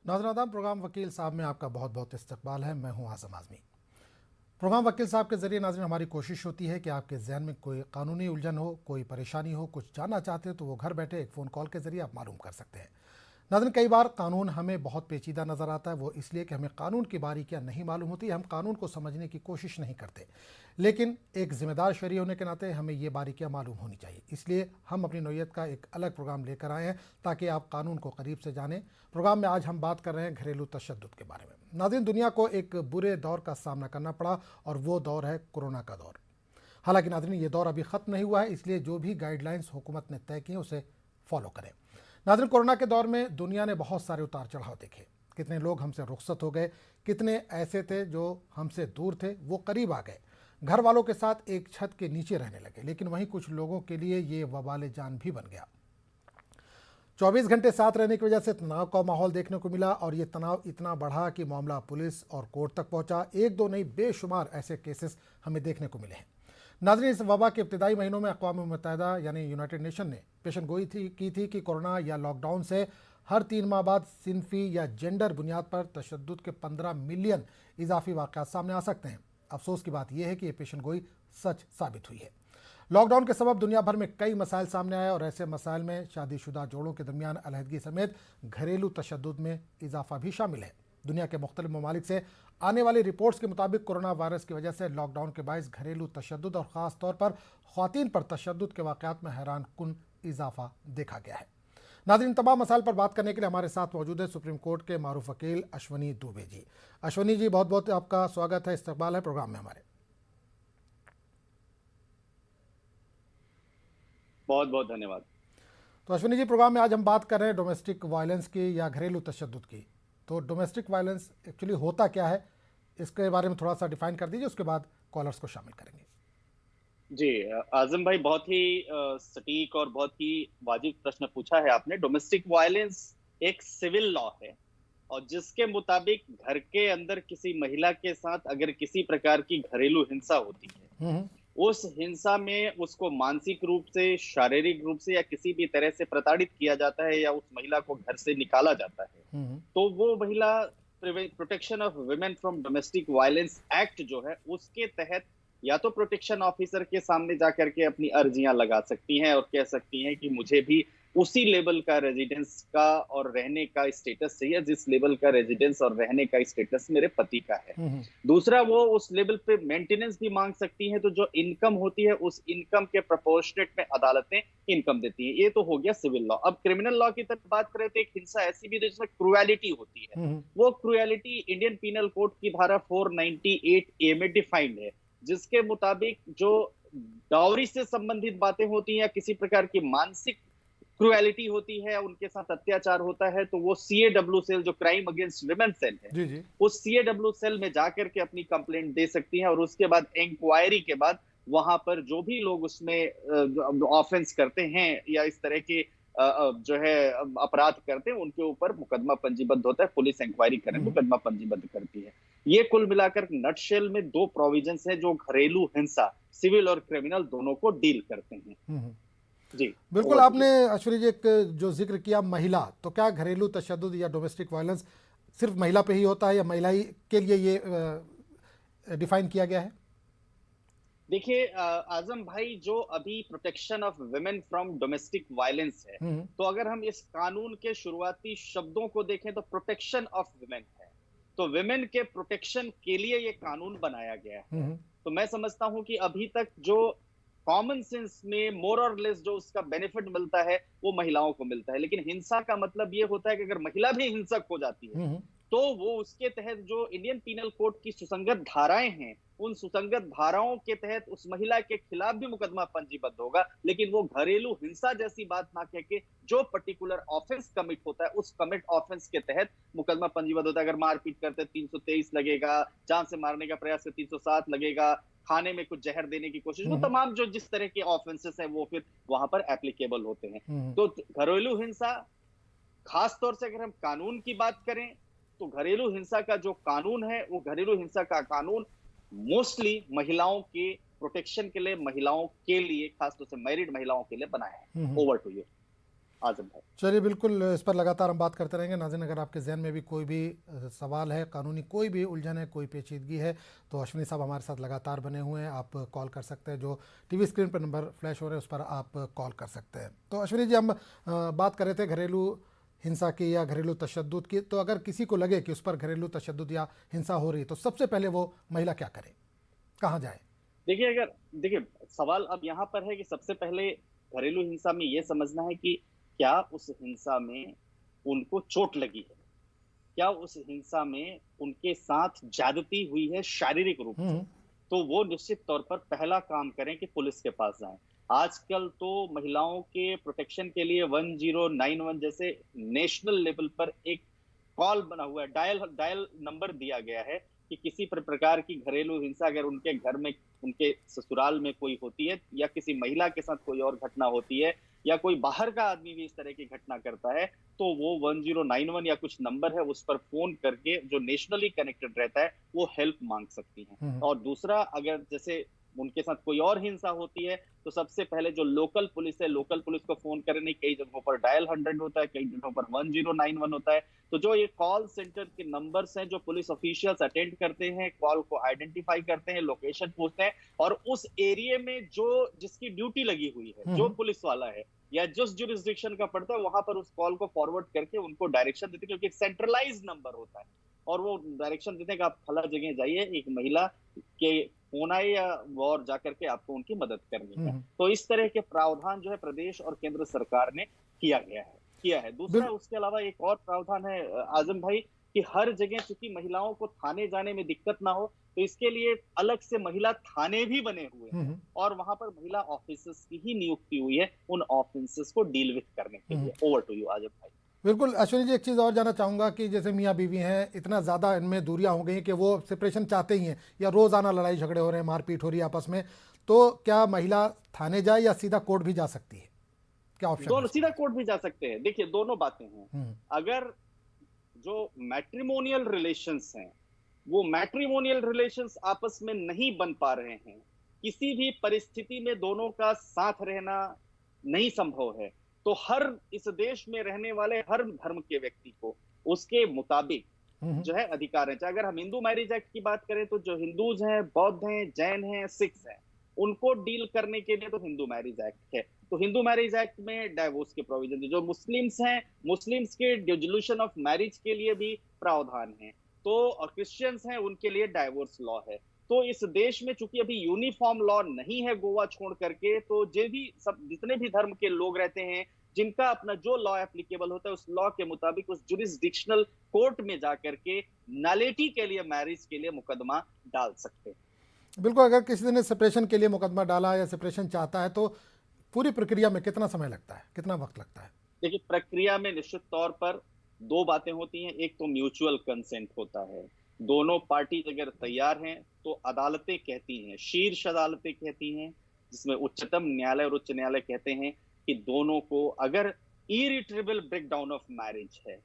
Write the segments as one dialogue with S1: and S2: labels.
S1: नाज़रीन, प्रोग्राम वकील साहब में आपका बहुत बहुत इस्तकबाल है। मैं हूं आज़म आज़मी। प्रोग्राम वकील साहब के ज़रिए नाज़रीन हमारी कोशिश होती है कि आपके जहन में कोई कानूनी उलझन हो, कोई परेशानी हो, कुछ जानना चाहते हो तो वो घर बैठे एक फ़ोन कॉल के ज़रिए आप मालूम कर सकते हैं। नाज़रीन, कई बार कानून हमें बहुत पेचीदा नज़र आता है, वो इसलिए कि हमें कानून की बारीकियां नहीं मालूम होती, हम कानून को समझने की कोशिश नहीं करते। लेकिन एक ज़िम्मेदार शहरी होने के नाते हमें ये बारीकियां मालूम होनी चाहिए। इसलिए हम अपनी नौयत का एक अलग प्रोग्राम लेकर आए हैं ताकि आप कानून को करीब से जानें। प्रोग्राम में आज हम बात कर रहे हैं घरेलू तशद्दुद के बारे में। नाज़रीन, दुनिया को एक बुरे दौर का सामना करना पड़ा और वो दौर है कोरोना का दौर। हालांकि नाज़रीन, ये दौर अभी ख़त्म नहीं हुआ है, इसलिए जो भी गाइडलाइंस हुकूमत ने तय की हैं उसे फॉलो करें। नाज़रीन, कोरोना के दौर में दुनिया ने बहुत सारे उतार चढ़ाव देखे। कितने लोग हमसे रुखसत हो गए, कितने ऐसे थे जो हमसे दूर थे वो करीब आ गए, घर वालों के साथ एक छत के नीचे रहने लगे। लेकिन वहीं कुछ लोगों के लिए ये वबाल जान भी बन गया। 24 घंटे साथ रहने की वजह से तनाव का माहौल देखने को मिला और ये तनाव इतना बढ़ा कि मामला पुलिस और कोर्ट तक पहुंचा। एक दो नहीं, बेशुमार ऐसे केसेस हमें देखने को मिले हैं। नाज़रीन, इस वबा के इब्तदाई महीनों में अक़वाम मुत्तहिदा यानी यूनाइटेड नेशन ने पेशन गोई की थी कि कोरोना या लॉकडाउन से हर 3 माह बाद सिनफी या जेंडर बुनियाद पर तशद्दुद के 15 मिलियन इजाफी वाक़यात सामने आ सकते हैं। अफसोस की बात यह है कि ये पेशन गोई सच साबित हुई है। लॉकडाउन के सबब दुनिया भर में कई मसाइल सामने आए और ऐसे मसाइल में शादीशुदा जोड़ों के दरमियान अलहदगी समेत घरेलू तशद्दुद में इजाफा भी शामिल है। दुनिया के मुख्तलिफ ममालिक से आने वाली रिपोर्ट्स के मुताबिक कोरोना वायरस की वजह से लॉकडाउन के बायस घरेलू तशद्दुद और ख़ास तौर पर ख़वातीन पर तशद्दुद के वाक़यात में हैरान कुन इजाफा देखा गया है। नाज़रीन, तमाम मसाइल पर बात करने के लिए हमारे साथ मौजूद है सुप्रीम कोर्ट के मारूफ वकील अश्वनी दुबे जी। अश्वनी जी, बहुत बहुत आपका स्वागत है, इस्तकबाल है प्रोग्राम में हमारे।
S2: बहुत बहुत धन्यवाद।
S1: तो अश्विनी जी, प्रोग्राम में आज हम बात कर रहे हैं डोमेस्टिक वायलेंस की या घरेलू तशद्दुद की। तो डोमेस्टिक वायलेंस एक्चुअली होता क्या है, इसके बारे में थोड़ा सा डिफाइन कर दीजिए, उसके बाद कॉलर्स को शामिल करेंगे।
S2: जी, आजम भाई, बहुत ही सटीक और बहुत ही वाजिब प्रश्न पूछा है आपने। डोमेस्टिक वायलेंस एक सिविल लॉ है और जिसके मुताबिक घर के अंदर किसी महिला के साथ अगर किसी प्रकार की घरेलू हिंसा होती है,
S1: हम्म।
S2: उस हिंसा में उसको मानसिक रूप से, शारीरिक रूप से या किसी भी तरह से प्रताड़ित किया जाता है या उस महिला को घर से निकाला जाता है,
S1: हम्म।
S2: तो वो महिला protection of women from domestic violence act जो है उसके तहत या तो प्रोटेक्शन ऑफिसर के सामने जाकर के अपनी अर्जियां लगा सकती हैं और कह सकती हैं कि मुझे भी उसी लेवल का रेजिडेंस का और रहने का स्टेटस चाहिए जिस लेवल का रेजिडेंस और रहने का स्टेटस मेरे पति का है।
S1: हम्म।
S2: दूसरा, वो उस लेवल पे मेंटेनेंस भी मांग सकती हैं, तो जो इनकम होती है उस इनकम के प्रोपोर्शनेट में अदालतें इनकम देती हैं। ये तो हो गया सिविल लॉ। अब क्रिमिनल लॉ की तरफ बात करें तो एक हिंसा ऐसी भी जिसमें क्रुएलिटी होती है।
S1: हम्म।
S2: वो क्रुएलिटी इंडियन पीनल कोड की धारा 498A में डिफाइंड है, जिसके मुताबिक जो डाउरी से संबंधित बातें होती हैं या किसी प्रकार की मानसिक क्रुएलिटी होती है, उनके साथ अत्याचार होता है, तो वो सीएडब्ल्यू सेल, जो क्राइम अगेंस्ट विमेन सेल है,
S1: जी जी।
S2: उस सीएडब्ल्यू सेल में जाकर के अपनी कंप्लेंट दे सकती हैं और उसके बाद इंक्वायरी के बाद वहां पर जो भी लोग उसमें ऑफेंस करते हैं या इस तरह के जो है अपराध करते हैं, उनके ऊपर मुकदमा पंजीबद्ध होता है। पुलिस इंक्वायरी करें, मुकदमा पंजीबद्ध करती है। ये कुल मिलाकर नटशेल में दो प्रोविजंस हैं जो घरेलू हिंसा, सिविल और क्रिमिनल, दोनों को डील करते हैं। जी,
S1: बिल्कुल, आपने अश्विनी जी एक जो जिक्र किया महिला, तो क्या घरेलू तशद्दुद या डोमेस्टिक वायलेंस सिर्फ महिला पे ही होता है या महिला ही के लिए ये डिफाइन किया गया है?
S2: देखिए आजम भाई, जो अभी protection of women from domestic violence है, तो अगर हम इस कानून के शुरुआती शब्दों को देखें तो प्रोटेक्शन ऑफ वुमेन है। तो वुमेन के प्रोटेक्शन के लिए ये कानून बनाया गया है। तो मैं समझता हूं कि अभी तक जो कॉमन सेंस में मोर और लेस जो उसका बेनिफिट मिलता है वो महिलाओं को मिलता है। लेकिन हिंसा का मतलब ये होता है कि अगर महिला भी हिंसक हो जाती है तो वो उसके तहत जो इंडियन पीनल कोड की सुसंगत धाराएं हैं, उन सुसंगत धाराओं के तहत उस महिला के खिलाफ भी मुकदमा पंजीबद्ध होगा। लेकिन वो घरेलू हिंसा जैसी बात ना कह के जो पर्टिकुलर ऑफेंस कमिट होता है उस कमिट ऑफेंस के तहत मुकदमा पंजीबद्ध होता है। अगर मारपीट करते 323 लगेगा, जान से मारने का प्रयास से 307 लगेगा, खाने में कुछ जहर देने की कोशिश, वो तमाम जो जिस तरह के ऑफेंसेस हैं वो फिर वहां पर एप्लीकेबल होते हैं। तो घरेलू हिंसा, खास तौर से अगर हम कानून की बात करें तो घरेलू हिंसा का जो कानून है वो घरेलू हिंसा का कानून मोस्टली महिलाओं के प्रोटेक्शन के लिए, महिलाओं के लिए, खासतौर से मैरिड महिलाओं के लिए बना है। Over to you. आजम भाई।
S1: चलिए, बिल्कुल इस पर लगातार हम बात करते रहेंगे। नाज़रीन, अगर आपके जहन में भी कोई भी सवाल है, कानूनी कोई भी उलझन है, कोई पेचीदगी है, तो अश्विनी साहब हमारे साथ लगातार बने हुए हैं, आप कॉल कर सकते हैं। जो टीवी स्क्रीन पर नंबर फ्लैश हो रहे हैं उस पर आप कॉल कर सकते हैं। तो अश्विनी जी, हम बात कर रहे थे घरेलू हिंसा की या घरेलू तशद्दुद की। तो अगर किसी को लगे कि उस पर घरेलू तशद्दुद या हिंसा हो रही है, तो सबसे पहले वो महिला क्या करे, कहाँ जाए?
S2: देखिए, सवाल अब यहाँ पर है कि सबसे पहले घरेलू हिंसा में ये समझना है कि क्या उस हिंसा में उनको चोट लगी है, क्या उस हिंसा में उनके साथ ज्यादती हुई है शारीरिक रूप से। तो वो निश्चित तौर पर पहला काम करें कि पुलिस के पास जाएं। आजकल तो महिलाओं के प्रोटेक्शन के लिए 1091 जैसे नेशनल लेवल पर एक कॉल बना हुआ है, डायल डायल नंबर दिया गया है कि किसी प्रकार की घरेलू हिंसा अगर उनके घर में, उनके ससुराल में कोई होती है, या किसी महिला के साथ कोई और घटना होती है, या कोई बाहर का आदमी भी इस तरह की घटना करता है, तो वो 1091 या कुछ नंबर है उस पर फोन करके, जो नेशनली कनेक्टेड रहता है, वो हेल्प मांग सकती हैं। और दूसरा, अगर जैसे उनके साथ कोई और हिंसा होती है, तो सबसे पहले जो लोकल पुलिस है, लोकल पुलिस को फोन करने, कई जगहों पर डायल 100 होता है, कई जगहों पर 1091 होता है। तो जो ये कॉल सेंटर के नंबर्स हैं, जो पुलिस ऑफिशियल्स अटेंड करते हैं, कॉल को आइडेंटिफाई करते हैं, लोकेशन पूछते हैं, और उस एरिया में जो जिसकी ड्यूटी लगी हुई है, जो पुलिस वाला है या जिस जुरिस्डिक्शन का पड़ता है, वहां पर उस कॉल को फॉरवर्ड करके उनको डायरेक्शन देते हैं, क्योंकि एक सेंट्रलाइज नंबर होता है, और वो डायरेक्शन देते हैं कि आप फला जगह जाइए, एक महिला के फोन आए या और जाकर के आपको उनकी मदद करनी है। तो इस तरह के प्रावधान जो है प्रदेश और केंद्र सरकार ने किया है। दूसरा, उसके अलावा एक और प्रावधान है आजम भाई, कि हर जगह चूंकि महिलाओं को थाने जाने में दिक्कत ना हो, तो इसके लिए अलग से महिला थाने भी बने हुए हैं, और वहां पर महिला ऑफिसर्स की ही नियुक्ति हुई है उन ऑफेंसेस को डील विद करने के लिए। ओवर टू यू आजम भाई।
S1: बिल्कुल अश्विनी जी, एक चीज़ और जानना चाहूँगा कि जैसे मियाँ बीवी हैं, इतना ज़्यादा इनमें दूरियां हो गई हैं कि वो सेपरेशन चाहते ही हैं, या रोज़ाना लड़ाई झगड़े हो रहे हैं, मारपीट हो रही है आपस में, तो क्या महिला थाने जाए या सीधा कोर्ट भी जा सकती है? क्या ऑप्शन
S2: दोनों
S1: है?
S2: सीधा कोर्ट भी जा सकते हैं। देखिए, दोनों बातें हैं। अगर जो मैट्रिमोनियल रिलेशंस हैं, वो मैट्रिमोनियल रिलेशंस आपस में नहीं बन पा रहे हैं, किसी भी परिस्थिति में दोनों का साथ रहना नहीं संभव है, तो हर इस देश में रहने वाले हर धर्म के व्यक्ति को उसके मुताबिक जो है अधिकार है। चाहे अगर हम हिंदू मैरिज एक्ट की बात करें, तो जो हिंदूज हैं, बौद्ध हैं, जैन हैं, सिख्स हैं, उनको डील करने के लिए तो हिंदू मैरिज एक्ट है। तो हिंदू मैरिज एक्ट में डाइवोर्स के प्रोविजन है। जो मुस्लिम्स हैं, मुस्लिम्स के डिसोल्यूशन ऑफ मैरिज के लिए भी प्रावधान है। तो क्रिश्चियंस हैं, उनके लिए डाइवोर्स लॉ है। तो इस देश में चूंकि अभी यूनिफॉर्म लॉ नहीं है गोवा छोड़ करके, तो जितने भी धर्म के लोग रहते हैं, जिनका अपना जो लॉ एप्लीकेबल होता है, उस लॉ के मुताबिक उस जुरिस्डिक्शनल कोर्ट में जाकर के नलिटी के लिए, मैरिज के लिए मुकदमा डाल सकते हैं।
S1: बिल्कुल, अगर किसी ने सेपरेशन के लिए मुकदमा डाला या सेपरेशन चाहता है, तो पूरी प्रक्रिया में कितना समय लगता है, कितना वक्त लगता है?
S2: देखिए, प्रक्रिया में निश्चित तौर पर दो बातें होती हैं। एक तो म्यूचुअल कंसेंट होता है, दोनों पार्टी अगर तैयार हैं तो अदालतें कहती हैं, शीर्ष अदालतें कहती हैं, जिसमें उच्चतम न्यायालय और उच्च न्यायालय कहते हैं कि दोनों को, अगर इरिट्रेबल ब्रेकडाउन ऑफ मैरिज है,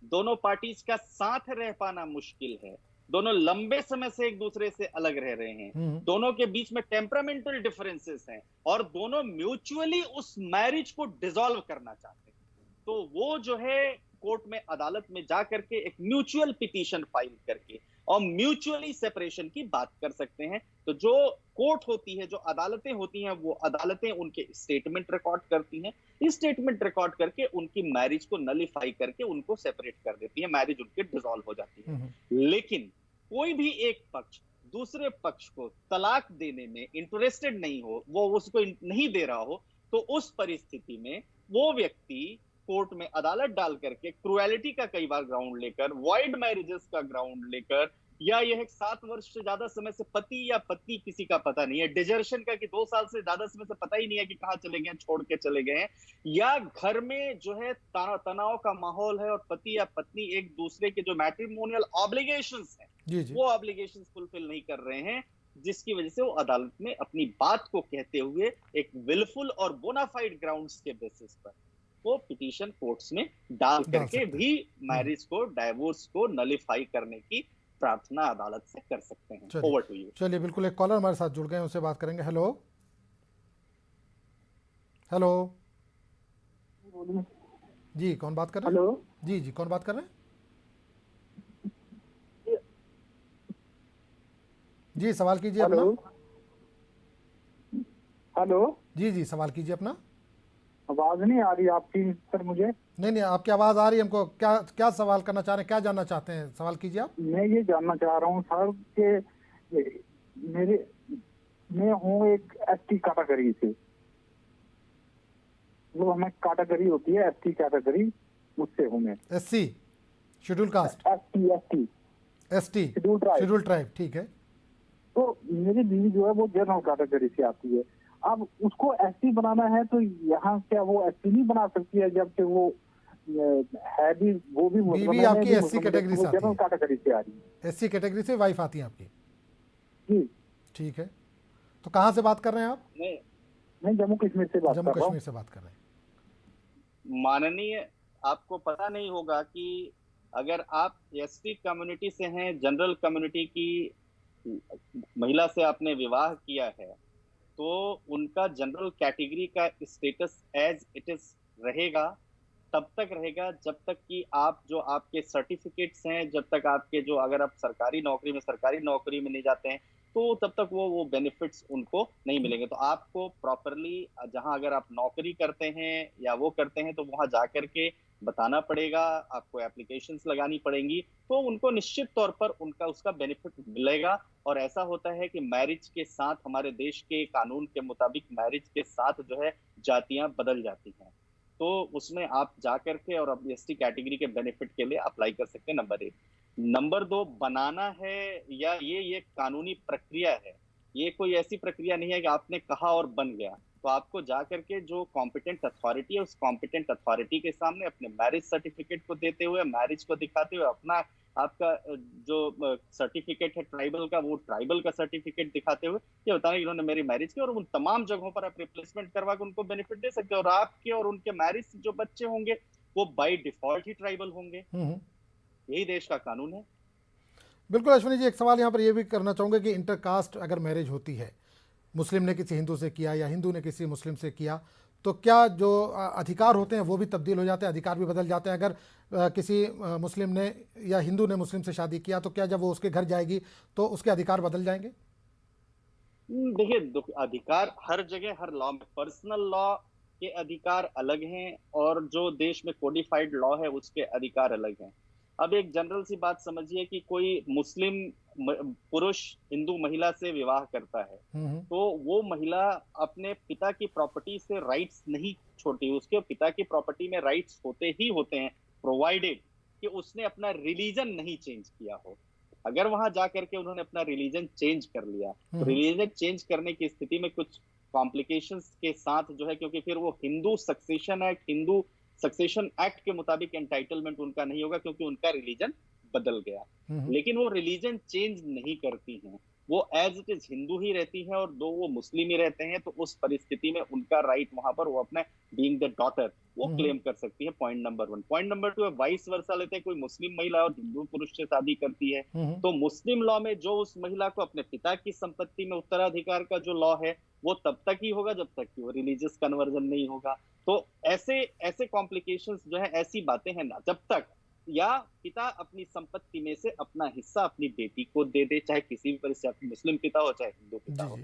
S2: दोनों पार्टीज का साथ रह पाना मुश्किल है, दोनों लंबे समय से एक दूसरे से अलग रह रहे हैं, दोनों के बीच में टेम्परामेंटल डिफरेंसेस हैं, और दोनों म्यूचुअली उस मैरिज को डिसॉल्व करना चाहते हैं, तो वो जो है कोर्ट में, अदालत में जाकर के एक म्यूचुअल पिटीशन फाइल करके और म्यूचुअली सेपरेशन की बात कर सकते हैं। तो जो कोर्ट होती है, जो अदालतें होती हैं, वो अदालतें उनके स्टेटमेंट रिकॉर्ड करती हैं। इस स्टेटमेंट रिकॉर्ड करके उनकी मैरिज को नलिफाई करके उनको सेपरेट कर देती है, मैरिज उनकी डिसॉल्व हो जाती है। लेकिन कोई भी एक पक्ष दूसरे पक्ष को तलाक देने में इंटरेस्टेड नहीं हो, वो उसको नहीं दे रहा हो, तो उस परिस्थिति में वो व्यक्ति कोर्ट में अदालत डाल करके क्रुएलिटी का कई बार ग्राउंड लेकर, वॉइड मैरिजेस का ग्राउंड लेकर, या यह 7 वर्ष से ज्यादा समय से पति या पत्नी किसी का पता नहीं है, डिजर्शन का कि 2 साल से ज्यादा समय से पता ही नहीं है कि कहां चले गए, छोड़ के चले गए हैं, या घर में जो है तनाव का माहौल है और पति या पत्नी एक दूसरे के जो मैट्रिमोनियल ऑब्लिगेशंस हैं, वो ऑब्लिगेशंस फुलफिल नहीं कर रहे हैं, जिसकी वजह से वो अदालत में अपनी बात को कहते हुए एक विलफुल और बोनाफाइड ग्राउंड्स के बेसिस पर वो पिटीशन कोर्ट्स में डाल करके भी मैरिज को, डाइवोर्स को नलिफाई करने की प्रार्थना अदालत से कर सकते हैं। Over to you.
S1: चलिए, बिल्कुल एक कॉलर हमारे साथ जुड़ गए हैं, उनसे बात करेंगे। हेलो हेलो जी, कौन बात कर रहे हैं?
S3: हेलो।
S1: जी, जी, कौन बात कर रहे हैं? जी, सवाल कीजिए
S3: हेलो।
S1: अपना।
S3: हेलो।
S1: जी, जी, सवाल कीजिए अपना।
S3: आवाज नहीं आ रही आपकी सर मुझे।
S1: नहीं, नहीं, आपकी आवाज़ आ रही है हमको। क्या क्या सवाल करना चाह रहे हैं? क्या जानना चाहते हैं? सवाल कीजिए आप।
S3: मैं ये जानना चाह रहा हूँ सर कि मेरे मैं हूँ एक एसटी कैटेगरी से। वो हमें कैटेगरी होती है एसटी कैटेगरी, मुझसे हूँ मैं।
S1: SC, schedule caste,
S3: ST ST
S1: ST,
S3: schedule tribe.
S1: Schedule tribe, ठीक है।
S3: तो मेरी बीवी जो है वो जनरल कैटेगरी से आती है। अब उसको एसटी बनाना है तो यहाँ क्या वो एसटी नहीं बना सकती है, जबकि वो है भी, वो भी मुस्लिम
S1: बीवी
S3: है, मैं
S1: आपकी
S3: भी
S1: एससी
S3: मुस्लिम हूँ, लेकिन
S1: कैटेगरी
S3: वो
S1: से आती
S3: जनरल
S1: है।
S3: कैटेगरी से आ रही है।
S1: एससी कैटेगरी से वाइफ आती है आपकी।
S3: जी।
S1: ठीक है। तो कहाँ से बात कर रहे हैं आप?
S2: नहीं,
S3: मैं जम्मू कश्मीर से बात
S1: जम्मू
S3: कर रहा हूँ।
S1: कश्मीर से बात कर रहे हैं।
S2: माननीय, आपको पता नहीं होगा कि अगर आप एसटी कम्युनिटी से हैं, जनरल कम्युनिटी की महिला से आपने विवाह किया है, तो उनका जनरल कैटेगरी का स्टेटस एज इट इज रहेगा। तब तक रहेगा जब तक कि आप जो आपके सर्टिफिकेट्स हैं, जब तक आपके जो, अगर आप सरकारी नौकरी में नहीं जाते हैं, तो तब तक वो बेनिफिट्स उनको नहीं मिलेंगे। तो आपको प्रॉपरली, जहां अगर आप नौकरी करते हैं या वो करते हैं, तो वहां जाकर के बताना पड़ेगा, आपको एप्लीकेशंस लगानी पड़ेंगी, तो उनको निश्चित तौर पर उनका उसका बेनिफिट मिलेगा। और ऐसा होता है कि मैरिज के साथ, हमारे देश के कानून के मुताबिक मैरिज के साथ जो है जातियां बदल जाती हैं। तो उसमें आप जाकर के और अब एसटी कैटेगरी के बेनिफिट के लिए अप्लाई कर सकते हैं, नंबर 1। नंबर 2, बनाना है या ये कानूनी प्रक्रिया है। ये कोई ऐसी प्रक्रिया नहीं है कि आपने कहा और बन गया। तो आपको जाकर के जो कॉम्पिटेंट अथॉरिटी है, उस कॉम्पिटेंट अथॉरिटी के सामने अपने मैरिज सर्टिफिकेट को देते हुए, मैरिज को दिखाते हुए, अपना आपका जो सर्टिफिकेट है ट्राइबल का, वो ट्राइबल का सर्टिफिकेट दिखाते हुए ये बताना कि इन्होंने मेरी मैरिज की, और उन तमाम जगहों पर आप रिप्लेसमेंट करवा के उनको बेनिफिट दे सकते हो। और आपके और उनके मैरिज से जो बच्चे होंगे वो बाय डिफॉल्ट ही ट्राइबल होंगे। यही देश का कानून है।
S1: बिल्कुल अश्विनी जी, एक सवाल यहाँ पर ये भी करना चाहूँगा कि इंटरकास्ट अगर मैरिज होती है, मुस्लिम ने किसी हिंदू से किया या हिंदू ने किसी मुस्लिम से किया, तो क्या जो अधिकार होते हैं वो भी तब्दील हो जाते हैं, अधिकार भी बदल जाते हैं? अगर किसी मुस्लिम ने या हिंदू ने मुस्लिम से शादी किया, तो क्या जब वो उसके घर जाएगी तो उसके अधिकार बदल जाएंगे?
S2: देखिए, अधिकार हर जगह, हर लॉ में, पर्सनल लॉ के अधिकार अलग हैं और जो देश में कोडिफाइड लॉ है उसके अधिकार अलग हैं। अब एक जनरल सी बात समझिए कि कोई मुस्लिम पुरुष हिंदू महिला से विवाह करता है, तो वो महिला अपने पिता की प्रॉपर्टी से राइट्स नहीं छोड़ती। उसके पिता की प्रॉपर्टी में राइट्स होते ही होते हैं, प्रोवाइडेड कि उसने अपना रिलीजन नहीं चेंज किया हो। अगर वहां जाकर के उन्होंने अपना रिलीजन चेंज कर लिया, तो रिलीजन चेंज करने की स्थिति में कुछ कॉम्प्लिकेशंस के साथ जो है, क्योंकि फिर वो हिंदू सक्सेशन एक्ट के मुताबिक एंटाइटलमेंट उनका नहीं होगा, क्योंकि उनका रिलीजन बदल गया। लेकिन वो रिलीजन चेंज नहीं करती हैं, वो एज इट इज हिंदू ही रहती हैं, और दो वो मुस्लिम ही रहते हैं, तो उस परिस्थिति में उनका राइट वहां पर वो अपना बीइंग द डॉटर वो क्लेम कर सकती है। Point number 1। पॉइंट नंबर 2 है, वाइस वर्सा लेते हैं, कोई मुस्लिम महिला और हिंदू पुरुष से शादी करती है, तो मुस्लिम लॉ में जो उस महिला को अपने पिता की संपत्ति में उत्तराधिकार का जो लॉ है, वो तब तक ही होगा जब तक कि वो रिलीजियस कन्वर्जन नहीं होगा। तो ऐसे ऐसे कॉम्प्लिकेशंस जो है, ऐसी बातें हैं ना, जब तक या पिता अपनी संपत्ति में से अपना हिस्सा अपनी बेटी को दे दे, चाहे किसी भी परिस्थिति, चाहे मुस्लिम पिता हो चाहे हिंदू पिता हो,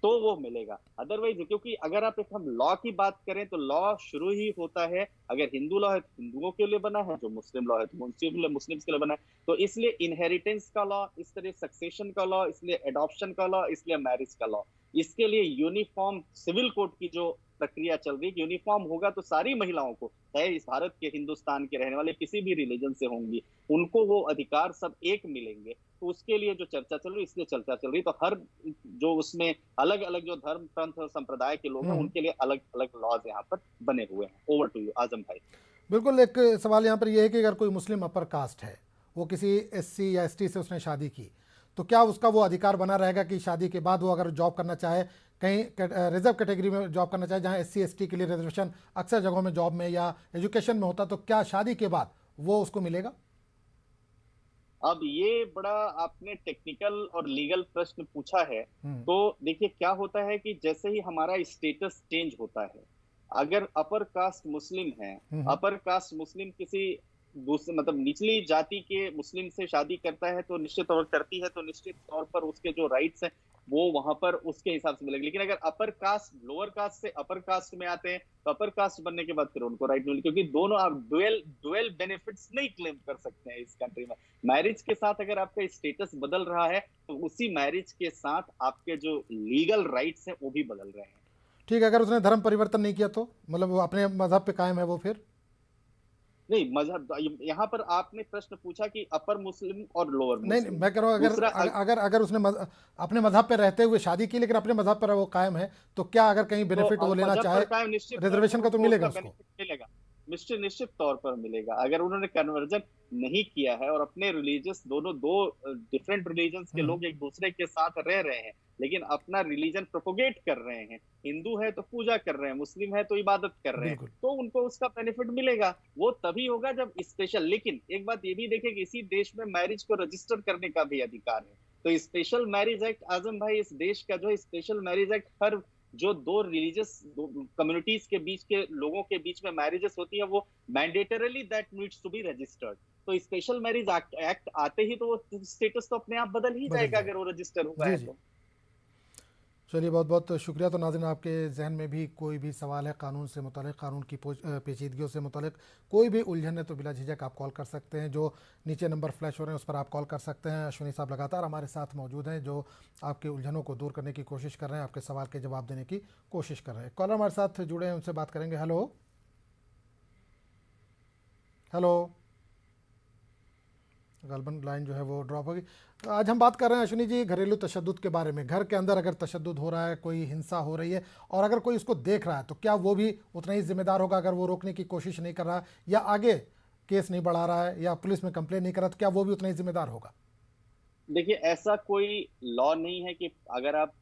S2: तो वो मिलेगा। अदरवाइज, क्योंकि अगर आप एक हम लॉ की बात करें, तो लॉ शुरू ही होता है, अगर हिंदू लॉ है तो हिंदुओं के लिए बना है, जो मुस्लिम लॉ है तो मुस्लिम के लिए बना है। तो इसलिए इनहेरिटेंस का लॉ, इस तरह सक्सेशन का लॉ, इसलिए एडॉप्शन का लॉ, इसलिए मैरिज का लॉ, इसके लिए यूनिफॉर्म सिविल कोड की जो प्रक्रिया चल रही है, यूनिफॉर्म होगा तो सारी महिलाओं को, चाहे इस भारत के, हिंदुस्तान के रहने वाले किसी भी रिलीजन से होंगी, उनको वो अधिकार सब एक मिलेंगे। तो उसके लिए जो चर्चा चल रही है, इसलिए चर्चा चल रही है। तो हर जो उसमें अलग अलग जो धर्म पंथ और संप्रदाय के लोग हैं, उनके लिए अलग अलग लॉज यहाँ पर बने हुए हैं। ओवर टू यू आजम भाई।
S1: बिल्कुल, एक सवाल यहाँ पर यह है कि अगर कोई मुस्लिम अपर कास्ट है, वो किसी एससी या एसटी से उसने शादी की, तो क्या उसका वो अधिकार बना रहेगा कि शादी के बाद वो अगर जॉब करना चाहे, कहीं रिजर्व कैटेगरी में जॉब करना चाहे जहाँ एससी एसटी के लिए रिजर्वेशन अक्सर जगहों में जॉब में या एजुकेशन में होता, तो क्या शादी के बाद वो उसको मिलेगा?
S2: अब ये बड़ा आपने टेक्निकल और लीगल प्रश्न पूछा है। तो देखिए क्या होता है कि जैसे ही हमारा स्टेटस चेंज होता है, अगर अपर कास्ट मुस्लिम है, अपर कास्ट मुस्लिम किसी दूसरे मतलब निचली जाति के मुस्लिम से शादी करता है तो निश्चित तौर करती है तो निश्चित तौर पर उसके जो राइट्स हैं वो वहां पर उसके हिसाब से मिलेगा। लेकिन अगर अपर कास्ट लोअर कास्ट से अपर कास्ट में आते हैं तो अपर कास्ट बनने के बाद फिर उनको राइट मिले, क्योंकि दोनों आप डुअल बेनिफिट्स नहीं क्लेम कर सकते हैं इस कंट्री में। मैरिज के साथ अगर आपका स्टेटस बदल रहा है तो उसी मैरिज के साथ आपके जो लीगल राइट्स हैं वो भी बदल रहे हैं।
S1: ठीक है, अगर उसने धर्म परिवर्तन नहीं किया तो मतलब वो अपने मजहब पे कायम है वो फिर?
S2: नहीं, मजहब यहाँ पर आपने प्रश्न पूछा कि अपर मुस्लिम और लोअर
S1: नहीं
S2: मुस्लिम।
S1: मैं कह रहा हूँ अगर अगर अगर उसने अपने मजहब पे रहते हुए शादी की लेकिन अपने मजहब पर वो कायम है तो क्या अगर कहीं बेनिफिट वो लेना चाहे रिजर्वेशन का तो मिलेगा उसको?
S2: मिलेगा, निश्चित तौर पर मिलेगा। अगर उन्होंने कन्वर्जन नहीं किया है और अपने रिलीजियस दो डिफरेंट रिलीजन्स के लोग एक दूसरे के साथ रह रहे हैं लेकिन अपना रिलीजन प्रोपोगेट कर रहे हैं, हिंदू है तो पूजा कर रहे हैं, मुस्लिम है तो इबादत कर रहे हैं, तो उनको उसका बेनिफिट मिलेगा। वो तभी होगा जब स्पेशल, लेकिन एक बात ये भी देखें कि इसी देश में मैरिज को रजिस्टर करने का भी अधिकार है। तो स्पेशल मैरिज एक्ट, आजम भाई, इस देश का जो स्पेशल मैरिज एक्ट हर जो दो रिलीजियस कम्युनिटीज के बीच के लोगों के बीच में मैरिजेस होती है वो mandatorily that needs to be registered. तो स्पेशल मैरिज एक्ट आते ही तो वो स्टेटस तो अपने आप बदल ही जाएगा अगर वो रजिस्टर हुआ है तो।
S1: चलिए बहुत बहुत शुक्रिया। तो नाज़रीन, आपके जहन में भी कोई भी सवाल है कानून से मुतालिक, कानून की पेचीदगियों से मुतालिक, कोई भी उलझन है तो बिला झिझक आप कॉल कर सकते हैं। जो नीचे नंबर फ्लैश हो रहे हैं उस पर आप कॉल कर सकते हैं। अश्विनी साहब लगातार हमारे साथ मौजूद हैं जो आपके उलझनों को दूर करने की कोशिश कर रहे हैं, आपके सवाल के जवाब देने की कोशिश कर रहे हैं। कॉलर हमारे साथ जुड़े हैं, उनसे बात करेंगे। हेलो हेलो, गलबन लाइन जो है वो ड्रॉप होगी। आज हम बात कर रहे हैं अश्विनी जी घरेलू तशद्दुद के बारे में। घर के अंदर अगर तशद्दुद हो रहा है, कोई हिंसा हो रही है और अगर कोई इसको देख रहा है तो क्या वो भी उतना ही जिम्मेदार होगा? अगर वो रोकने की कोशिश नहीं कर रहा या आगे केस नहीं बढ़ा रहा है या पुलिस में कंप्लेन नहीं कर रहा तो क्या वो भी उतना ही जिम्मेदार होगा?
S2: देखिए, ऐसा कोई लॉ नहीं है कि अगर आप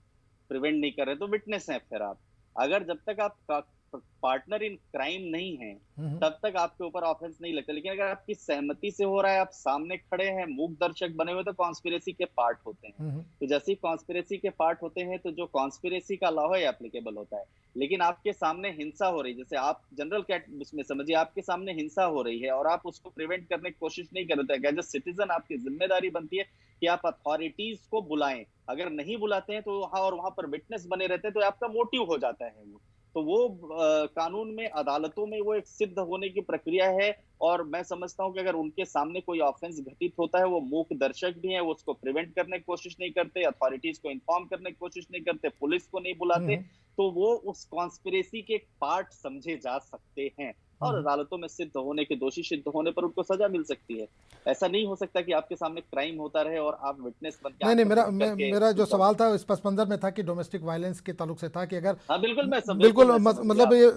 S2: प्रिवेंट नहीं कर रहे तो विटनेस हैं फिर आप। अगर जब तक आप पार्टनर इन क्राइम नहीं है तब तक आपके ऊपर ऑफेंस नहीं लगता। लेकिन अगर आपकी सहमति से हो रहा है, आप सामने खड़े हैं, मूक दर्शक बने हुए, तो कॉन्स्पिरेसी के पार्ट होते हैं। तो जैसे ही कॉन्स्पिरेसी के पार्ट होते हैं तो जो कॉन्स्पिरेसी का लॉ है एप्लीकेबल होता है। लेकिन आपके सामने हिंसा हो रही, जैसे आप जनरल कैट उसमें समझिए, आपके सामने हिंसा हो रही है और आप उसको प्रिवेंट करने की कोशिश नहीं कर रहे, एज ए सिटीजन आपकी जिम्मेदारी बनती है कि आप अथॉरिटीज को बुलाएं। अगर नहीं बुलाते हैं तो वहां पर विटनेस बने रहते हैं तो आपका मोटिव हो जाता है वो। तो वो कानून में, अदालतों में वो एक सिद्ध होने की प्रक्रिया है। और मैं समझता हूं कि अगर उनके सामने कोई ऑफेंस घटित होता है, वो मूक दर्शक भी हैं, वो उसको प्रिवेंट करने की कोशिश नहीं करते, अथॉरिटीज को इन्फॉर्म करने की कोशिश नहीं करते, पुलिस को नहीं बुलाते, तो वो उस कॉन्स्पिरेसी के पार्ट समझे जा सकते हैं और अदालतों में सिद्ध होने के, दोषी सिद्ध होने पर उनको सजा मिल सकती है। ऐसा नहीं हो सकता कि आपके सामने क्राइम होता रहे और आप विटनेस बन के।
S1: नहीं, मेरा जो सवाल था इस पस मंजर में था कि डोमेस्टिक वायलेंस के ताल्लुक से था कि अगर बिल्कुल मतलब ये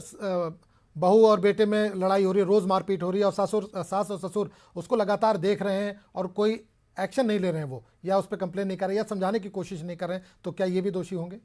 S1: बहू और बेटे में लड़ाई हो रही है, रोज मारपीट हो रही है और सास और ससुर उसको लगातार देख रहे हैं और कोई एक्शन नहीं ले रहे हैं वो, या उस पर कंप्लेन नहीं कर रहे या समझाने की कोशिश नहीं कर रहे हैं, तो क्या ये भी दोषी होंगे?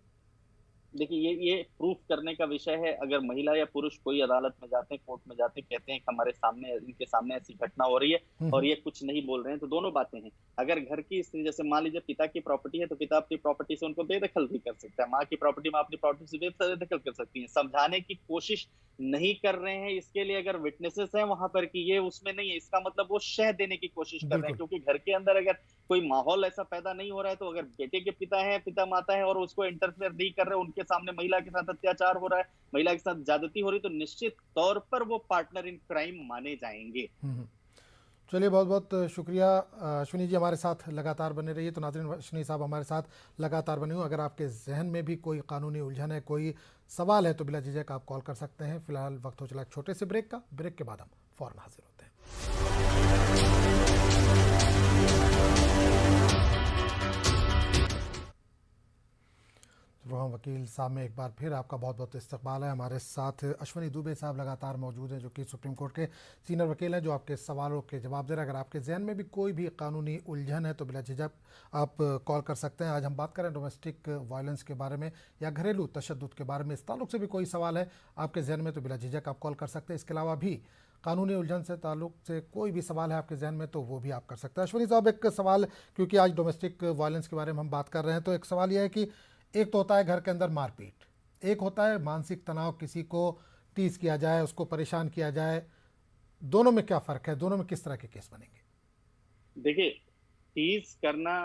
S2: देखिए, ये प्रूफ करने का विषय है। अगर महिला या पुरुष कोई अदालत में जाते हैं, कोर्ट में जाते हैं, कहते हैं कि हमारे सामने, इनके सामने ऐसी घटना हो रही है और ये कुछ नहीं बोल रहे हैं, तो दोनों बातें हैं। अगर घर की स्त्री, जैसे मान लीजिए पिता की प्रॉपर्टी है तो पिता अपनी प्रॉपर्टी से उनको बेदखल भी कर सकता है, माँ की प्रॉपर्टी में अपनी प्रॉपर्टी से बेदखल कर सकती है। समझाने की कोशिश नहीं कर रहे हैं, इसके लिए अगर विटनेसेस हैं वहां पर कि ये उसमें नहीं है, इसका मतलब वो शह देने की कोशिश कर रहे हैं। क्योंकि घर के अंदर अगर कोई माहौल ऐसा पैदा नहीं हो रहा है तो अगर बेटे के पिता माता है और उसको इंटरफेयर नहीं कर रहे, उनके सामने महिला के साथ अत्याचार हो रहा है, महिला के साथ ज्यादती हो रही, तो निश्चित तौर पर वो पार्टनर इन क्राइम माने जाएंगे।
S1: चलिए बहुत बहुत शुक्रिया अश्विनी जी, हमारे साथ लगातार बने रहिए। तो नाज़रीन, अश्विनी साहब हमारे साथ लगातार बने हुए। अगर आपके जहन में भी कोई कानूनी उलझन है, कोई सवाल है तो बिला झिझक आप कॉल कर सकते हैं। फिलहाल वक्त हो चला एक छोटे से ब्रेक का। ब्रेक के बाद हम फौरन हाजिर होते हैं। रोहन वकील साहब में एक बार फिर आपका बहुत बहुत इस्तकबाल है। हमारे साथ अश्विनी दुबे साहब लगातार मौजूद हैं जो कि सुप्रीम कोर्ट के सीनियर वकील हैं, जो आपके सवालों के जवाब दे रहे हैं। अगर आपके जहन में भी कोई भी कानूनी उलझन है तो बिला झिझक आप कॉल कर सकते हैं। आज हम बात करें डोमेस्टिक वायलेंस के बारे में या घरेलू तशद्दुद के बारे में। इस ताल्लुक से भी कोई सवाल है आपके जहन में तो बिला झिझक आप कॉल कर सकते हैं। इसके अलावा भी कानूनी उलझन से ताल्लुक से कोई भी सवाल है आपके जहन में तो वो भी आप कर सकते हैं। अश्विनी साहब, एक सवाल, क्योंकि आज डोमेस्टिक वायलेंस के बारे में हम बात कर रहे हैं, तो एक सवाल यह है कि एक तो होता है घर के अंदर मारपीट, एक होता है मानसिक तनाव, किसी को टीज किया जाए, उसको परेशान किया जाए, दोनों में क्या फ़र्क है? दोनों में किस तरह के केस बनेंगे?
S2: देखिए, टीज करना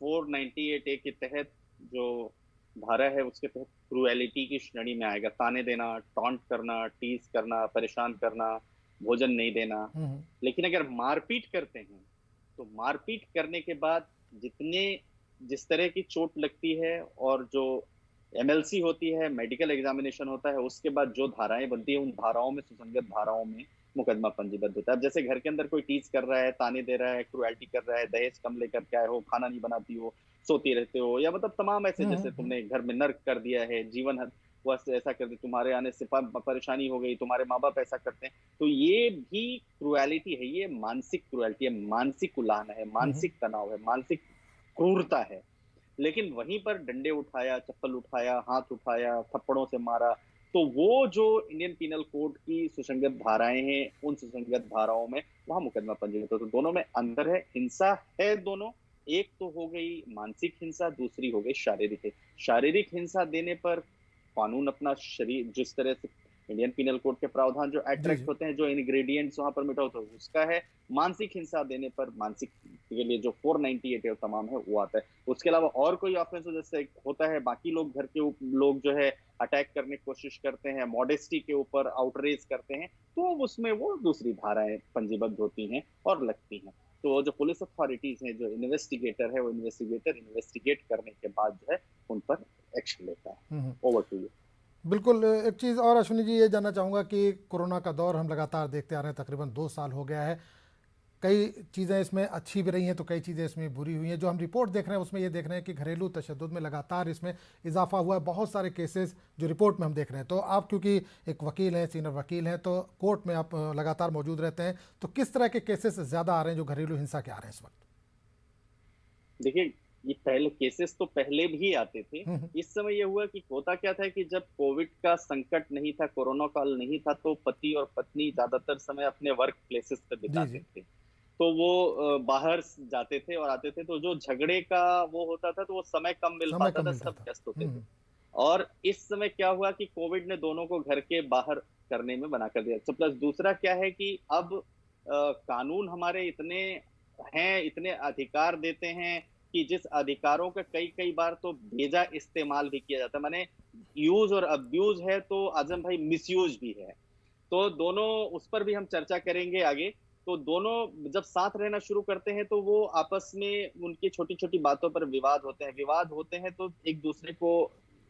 S2: 498A के तहत जो धारा है उसके तहत क्रूएलिटी की श्रेणी में आएगा। ताने देना, टॉन्ट करना, टीज करना, परेशान करना, भोजन नहीं देना। लेकिन अगर मारपीट करते हैं तो मारपीट करने के बाद जिस तरह की चोट लगती है और जो एमएलसी होती है, मेडिकल एग्जामिनेशन होता है, उसके बाद जो धाराएं बनती है उन धाराओं में, सुसंगत धाराओं में मुकदमा पंजीबद्ध होता है। अब जैसे घर के अंदर कोई टीज कर रहा है, ताने दे रहा है, क्रुएल्टी कर रहा है, दहेज कम लेकर के आए हो, खाना नहीं बनाती हो, सोती रहते हो, या मतलब तमाम ऐसे, जैसे तुमने घर में नर्क कर दिया है, जीवन वो ऐसा कर दे, तुम्हारे आने से परेशानी हो गई, तुम्हारे माँ बाप ऐसा करते हैं, तो ये भी क्रुएलिटी है। ये मानसिक क्रुएलिटी है, मानसिक उलाहना है, मानसिक तनाव है, मानसिक क्रूरता है। लेकिन वहीं पर डंडे उठाया, चप्पल उठाया, हाथ उठाया, थप्पड़ों से मारा, तो वो जो इंडियन पीनल कोड की सुसंगत धाराएं हैं, उन सुसंगत धाराओं में वहां मुकदमा पंजीबद्ध होता है। तो दोनों में अंतर है, हिंसा है दोनों। एक तो हो गई मानसिक हिंसा, दूसरी हो गई शारीरिक। शारीरिक हिंसा देने पर कानून अपना शरीर, जिस तरह से इंडियन पीनल कोड के प्रावधान जो अट्रैक्ट होते हैं, जो इंग्रेडिएंट्स वहां पर मिटा होता है, उसका है। मानसिक हिंसा देने पर मानसिक के लिए जो 498 है तमाम है वो आता है। उसके अलावा और कोई ऑफेंस जैसे होता है, बाकी लोग घर के लोग जो है अटैक करने की कोशिश करते हैं, मॉडेस्टी के ऊपर आउटरेज करते हैं, तो उसमें वो दूसरी धाराएं पंजीबद्ध होती हैं और लगती हैं। तो जो पुलिस अथॉरिटीज हैं, जो इन्वेस्टिगेटर है, वो इन्वेस्टिगेट करने के बाद जो है उन पर एक्शन लेता है। Over to you.
S1: बिल्कुल। एक चीज़ और अश्विनी जी ये जानना चाहूँगा कि कोरोना का दौर हम लगातार देखते आ रहे हैं, तकरीबन 2 साल हो गया है। कई चीज़ें इसमें अच्छी भी रही हैं तो कई चीज़ें इसमें बुरी हुई हैं। जो हम रिपोर्ट देख रहे हैं उसमें ये देख रहे हैं कि घरेलू तशद्दुद में लगातार इसमें इजाफा हुआ है। बहुत सारे केसेस जो रिपोर्ट में हम देख रहे हैं, तो आप क्योंकि एक वकील हैं, सीनियर वकील हैं, तो कोर्ट में आप लगातार मौजूद रहते हैं, तो किस तरह के केसेस ज़्यादा आ रहे हैं जो घरेलू हिंसा के आ रहे हैं इस वक्त?
S2: देखिए, ये पहले केसेस तो पहले भी आते थे। इस समय ये हुआ कि होता क्या था कि जब कोविड का संकट नहीं था, कोरोना काल नहीं था, तो पति और पत्नी ज्यादातर समय अपने वर्क प्लेसेस पे बिताते थे। तो वो बाहर जाते थे और आते थे, तो जो झगड़े का वो होता था, तो वो समय कम मिल पाता था, सब व्यस्त होते थे। और इस समय क्या हुआ कि कोविड ने दोनों को घर के बाहर करने में बना कर दिया। तो प्लस दूसरा क्या है कि अब कानून हमारे इतने हैं, इतने अधिकार देते हैं कि जिस अधिकारों का कई बार तो बेजा इस्तेमाल भी किया जाता है। माने यूज और अब्यूज है, तो आजम भाई मिसयूज भी है। तो दोनों, उस पर भी हम चर्चा करेंगे आगे। तो दोनों जब साथ रहना शुरू करते हैं तो वो आपस में उनकी छोटी छोटी बातों पर विवाद होते हैं तो एक दूसरे को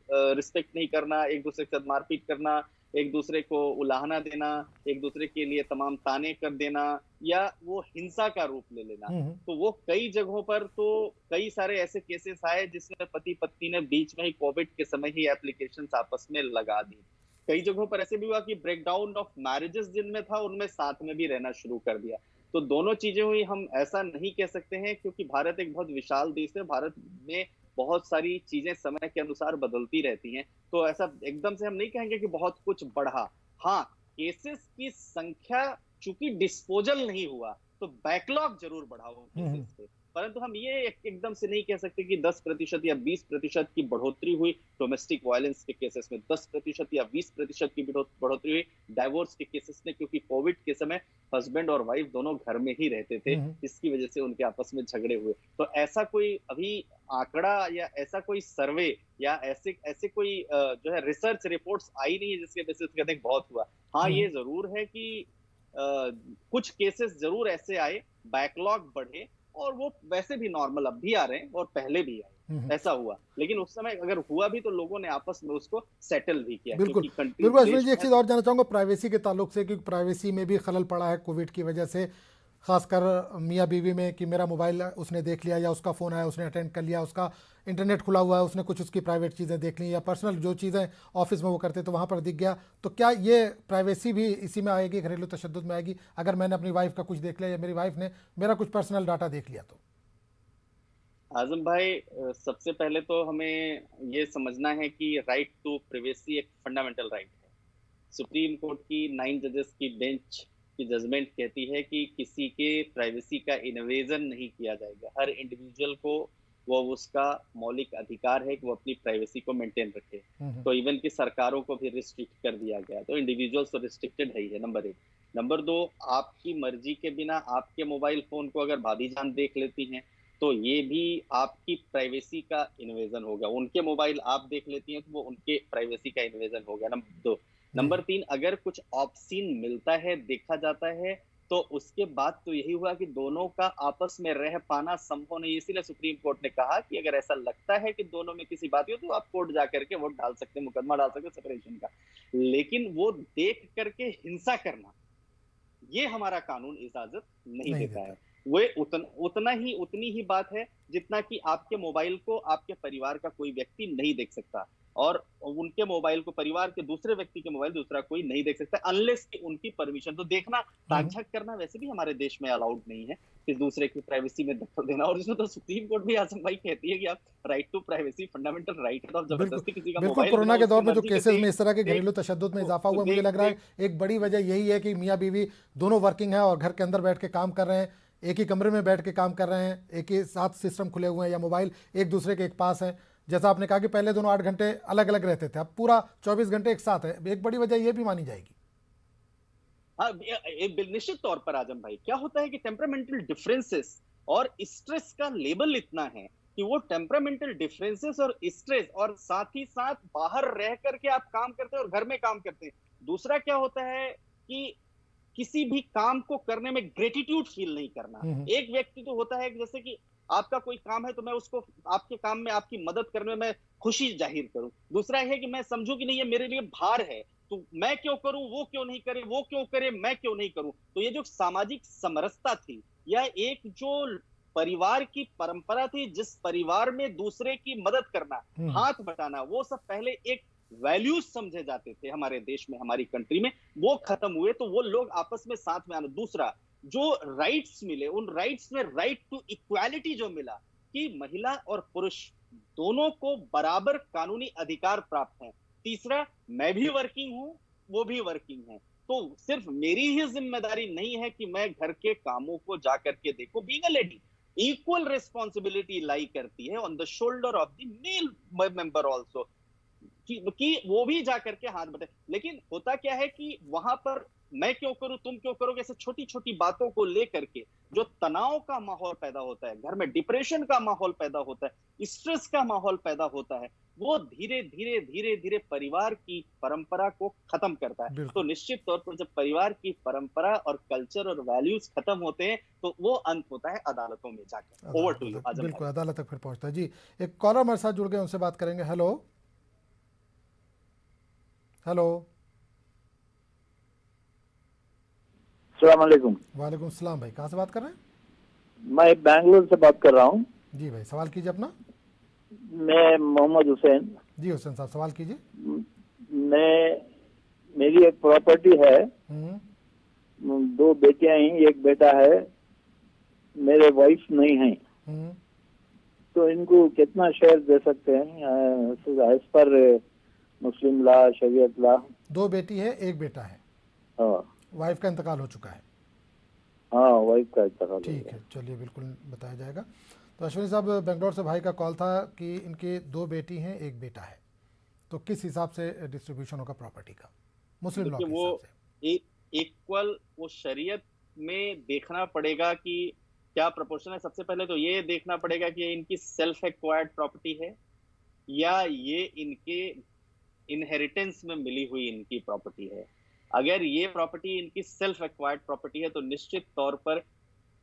S2: रिस्पेक्ट नहीं करना, एक दूसरे के साथ मारपीट करना, एक दूसरे को उलाहना देना, एक दूसरे के लिए तमाम ताने कर देना, या वो हिंसा का रूप ले लेना। तो वो कई जगहों पर तो कई सारे ऐसे केसेस आए जिसमें पति पत्नी ने बीच में ही कोविड के समय ही एप्लीकेशंस आपस में लगा दी। कई जगहों पर ऐसे भी हुआ कि ब्रेकडाउन ऑफ मैरिजेस जिनमें था उनमें साथ में भी रहना शुरू कर दिया। तो दोनों चीजें हुई। हम ऐसा नहीं कह सकते हैं क्योंकि भारत एक बहुत विशाल देश है, भारत में बहुत सारी चीजें समय के अनुसार बदलती रहती हैं, तो ऐसा एकदम से हम नहीं कहेंगे कि बहुत कुछ बढ़ा। हाँ, केसेस की संख्या चूंकि डिस्पोजल नहीं हुआ तो बैकलॉग जरूर बढ़ा वो केसेस पे, परंतु हम ये एकदम से नहीं कह सकते कि 10% या 20% की बढ़ोतरी हुई डोमेस्टिक वायलेंस के केसेस में, 10% या 20% की बढ़ोतरी हुई डाइवोर्स के केसेस में, क्योंकि कोविड के समय हस्बैंड और वाइफ दोनों घर में ही रहते थे, इसकी वजह से उनके आपस में झगड़े हुए। तो ऐसा कोई अभी आंकड़ा या ऐसा कोई सर्वे या ऐसे कोई जो है रिसर्च रिपोर्ट्स आई नहीं है जिसके बेसिस पे कहते हैं बहुत हुआ। हाँ, ये जरूर है कि कुछ केसेस जरूर ऐसे आए, बैकलॉग बढ़े, और वो वैसे भी नॉर्मल अब भी आ रहे हैं और पहले भी आए, ऐसा हुआ। लेकिन उस समय अगर हुआ भी तो लोगों ने आपस में उसको सेटल भी किया।
S1: बिल्कुल बिल्कुल। अश्विनी जी, एक चीज़ और जानना चाहूँगा प्राइवेसी के ताल्लुक से, क्योंकि प्राइवेसी में भी खलल पड़ा है कोविड की वजह से, खासकर मियाँ बीवी में, कि मेरा मोबाइल उसने देख लिया या उसका फ़ोन आया उसने अटेंड कर लिया, उसका इंटरनेट खुला हुआ है उसने कुछ उसकी प्राइवेट चीज़ें देख ली, या पर्सनल जो चीज़ें ऑफिस में वो करते तो वहाँ पर दिख गया। तो क्या ये प्राइवेसी भी इसी में आएगी, घरेलू तशद्दुद में आएगी, अगर मैंने अपनी वाइफ का कुछ देख लिया या मेरी वाइफ ने मेरा कुछ पर्सनल डाटा देख लिया तो?
S2: आजम भाई, सबसे पहले तो हमें ये समझना है कि राइट टू प्राइवेसी एक फंडामेंटल राइट है। सुप्रीम कोर्ट की 9 जजेस की बेंच की जजमेंट कहती है कि किसी के प्राइवेसी का इन्वेजन नहीं किया जाएगा। हर इंडिविजुअल को वो उसका मौलिक अधिकार है कि वो अपनी प्राइवेसी को मेंटेन रखे। तो इवन की सरकारों को भी रिस्ट्रिक्ट कर दिया गया, तो इंडिविजुअल्स तो रिस्ट्रिक्टेड है ही है, नंबर एक। नंबर दो, आपकी मर्जी के बिना आपके मोबाइल फोन को अगर भाभी जान देख लेती हैं तो ये भी आपकी प्राइवेसी का इन्वेजन हो गया। उनके मोबाइल आप देख लेती हैं तो वो उनके प्राइवेसी का इन्वेजन हो गया। नंबर दो। नंबर तीन, अगर कुछ ऑब्सीन मिलता है, देखा जाता है, तो उसके बाद तो यही हुआ कि दोनों का आपस में रह पाना संभव नहीं। इसीलिए सुप्रीम कोर्ट ने कहा कि अगर ऐसा लगता है कि दोनों में किसी बात हो तो आप कोर्ट जाकर के वोट डाल सकते हैं, मुकदमा डाल सकते हैं सेपरेशन का। लेकिन वो देख करके हिंसा करना, ये हमारा कानून इजाजत नहीं देता है। वो उतनी ही बात है जितना कि आपके मोबाइल को आपके परिवार का कोई व्यक्ति नहीं देख सकता, और उनके मोबाइल को परिवार के दूसरे व्यक्ति के मोबाइल दूसरा कोई नहीं देख सकता अनलेस कि उनकी परमिशन। तो देखना, साझा करना वैसे भी हमारे देश में अलाउड नहीं है कि दूसरे की प्राइवेसी में दखल देना। और इसमें तो सुप्रीम कोर्ट भी आजम भाई कहती है कि आप right to privacy fundamental right है, तो आप जबरदस्ती किसी का
S1: बिल्कुल
S2: मोबाइल
S1: कोरोना के दौर में जो केसेस में इस तरह के
S2: देख
S1: घरेलू तशद्दुद में इजाफा हुआ, मुझे लग रहा है एक बड़ी वजह यही है कि मियाँ बीवी दोनों वर्किंग है और घर के अंदर बैठ के काम कर रहे हैं, एक ही कमरे में बैठ के काम कर रहे हैं, एक ही साथ सिस्टम खुले हुए हैं या मोबाइल एक दूसरे के एक पास है। जैसा आपने कहा कि पहले दोनों 8 घंटे अलग अलग रहते थे, अब पूरा 24 घंटे एक साथ है। एक बड़ी वजह यह भी मानी जाएगी।
S2: हाँ, निश्चित तौर पर आजम भाई, क्या होता है कि टेम्परामेंटल डिफरेंसेस और स्ट्रेस का लेवल इतना है कि वो टेम्परामेंटल डिफरेंसेस और स्ट्रेस, और साथ ही साथ बाहर रह करके आप काम करते हैं और घर में काम करते हैं। दूसरा क्या होता है कि किसी भी काम को करने में ग्रेटिट्यूड फील नहीं करना। एक व्यक्ति तो होता है कि जैसे कि आपका कोई काम है तो मैं उसको आपके काम में आपकी मदद करने में मैं खुशी जाहिर करूं। दूसरा है कि मैं समझूं कि नहीं ये मेरे लिए भार है, तो मैं क्यों करूं, वो क्यों नहीं करे, वो क्यों करे, मैं क्यों नहीं करूं। तो ये जो सामाजिक समरसता थी, या एक जो परिवार की परंपरा थी, जिस परिवार में दूसरे की मदद करना, हाथ बटाना, वो सब पहले एक वैल्यूज समझे जाते थे हमारे देश में, हमारी कंट्री में, वो खत्म हुए। तो वो लोग आपस में साथ में आना। दूसरा, जो राइट्स मिले, उन राइट्स में राइट टू इक्वालिटी जो मिला कि महिला और पुरुष दोनों को बराबर कानूनी अधिकार प्राप्त है। तीसरा, मैं भी वर्किंग हूं, वो भी वर्किंग है, तो सिर्फ मेरी ही जिम्मेदारी नहीं है कि मैं घर के कामों को जाकर के देखो। Being a lady, equal responsibility lie करती है on the shoulder of the male member also, कि वो भी जाकर के हाथ बटे। लेकिन होता क्या है कि वहां पर मैं क्यों करूं, तुम क्यों करोगे, ऐसे छोटी छोटी बातों को लेकर के जो तनाव का माहौल पैदा होता है, घर में डिप्रेशन का माहौल पैदा होता है, स्ट्रेस का माहौल पैदा होता है, वो धीरे धीरे धीरे धीरे परिवार की परंपरा को खत्म करता है। तो निश्चित तौर पर जब परिवार की परंपरा और कल्चर और वैल्यूज खत्म होते हैं तो वो अंत होता है अदालतों में जाकर। ओवर टू यू आजम।
S1: बिल्कुल, अदालत तक फिर पहुंचता है जी। एक कॉलर हमारे साथ जुड़ गए, उनसे बात करेंगे। Hello hello.
S3: अस्सलामुअलैकुम।
S1: वालेकुम सलाम भाई, कहाँ से बात कर रहे हैं?
S3: मैं बेंगलुरु से बात कर रहा हूँ।
S1: जी भाई, सवाल कीजिए अपना।
S3: मैं मोहम्मद हुसैन।
S1: जी हुसैन साहब, सवाल कीजिए।
S3: मेरी एक प्रॉपर्टी है, 2 बेटियां हैं, 1 बेटा है, मेरे वाइफ नहीं है, तो इनको कितना शेयर दे सकते हैं एज पर मुस्लिम लॉ, शरीयत लॉ?
S1: 2 बेटी है, 1 बेटा है।
S3: हाँ,
S1: वाइफ का इंतकाल हो चुका है।
S3: हाँ, वाइफ का इंतकाल।
S1: ठीक है, चलिए बिल्कुल बताया जाएगा। तो अश्विनी साहब, बेंगलोर से भाई का कॉल था कि इनके 2 बेटी हैं, 1 बेटा है, तो किस हिसाब से डिस्ट्रीब्यूशन होगा प्रॉपर्टी का मुस्लिम लॉ के हिसाब से?
S2: इक्वल वो शरीयत में देखना पड़ेगा कि क्या प्रोपोर्शन है। सबसे पहले तो ये देखना पड़ेगा कि इनकी सेल्फ एक्वायर्ड प्रॉपर्टी है या ये इनके इनहेरिटेंस में मिली हुई इनकी प्रॉपर्टी है। अगर ये प्रॉपर्टी इनकी सेल्फ एक्वायर्ड प्रॉपर्टी है तो निश्चित तौर पर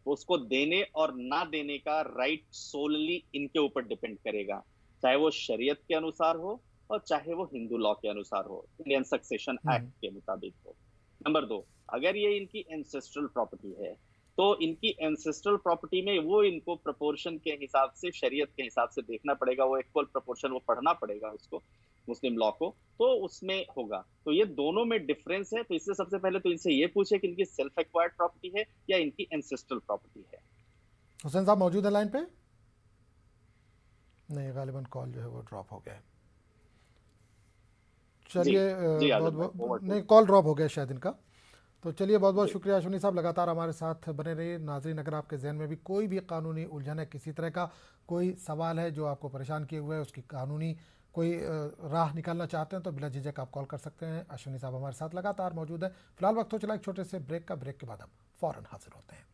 S2: उसको देने और ना देने का राइट सोलली इनके ऊपर डिपेंड करेगा, चाहे वो शरीयत के अनुसार हो और चाहे वो हिंदू लॉ के अनुसार हो, इंडियन सक्सेशन एक्ट के मुताबिक हो। नंबर 2, अगर ये इनकी एंसेस्ट्रल प्रॉपर्टी है तो इनकी एंसेस्ट्रल प्रॉपर्टी में वो इनको प्रोपोर्शन के हिसाब से, शरीयत के हिसाब से देखना पड़ेगा, वो इक्वल प्रोपोर्शन वो पढ़ना पड़ेगा उसको, मुस्लिम लॉ को, तो उसमें होगा। तो ये दोनों में डिफरेंस है। तो इससे सबसे पहले तो इनसे ये पूछे कि इनकी सेल्फ एक्वायर्ड प्रॉपर्टी है या इनकी एंसेस्ट्रल प्रॉपर्टी है।
S1: हुसैन साहब मौजूद है लाइन पे? नहीं, गालिबन कॉल जो है वो ड्रॉप हो गया है। चलिए, नहीं, कॉल ड्रॉप हो गया शायद इनका। तो चलिए, बहुत बहुत शुक्रिया अश्विनी साहब, लगातार हमारे साथ बने रहिए। नाजरीन, अगर आपके जहन में भी कोई भी कानूनी उलझन है, किसी तरह का कोई सवाल है जो आपको परेशान किए हुए है, उसकी कानूनी कोई राह निकालना चाहते हैं, तो बिला झिझक आप कॉल कर सकते हैं। अश्विनी साहब हमारे साथ लगातार मौजूद है। फिलहाल वक्त हो चला एक छोटे से ब्रेक का। ब्रेक के बाद हम फौरन हाजिर होते हैं।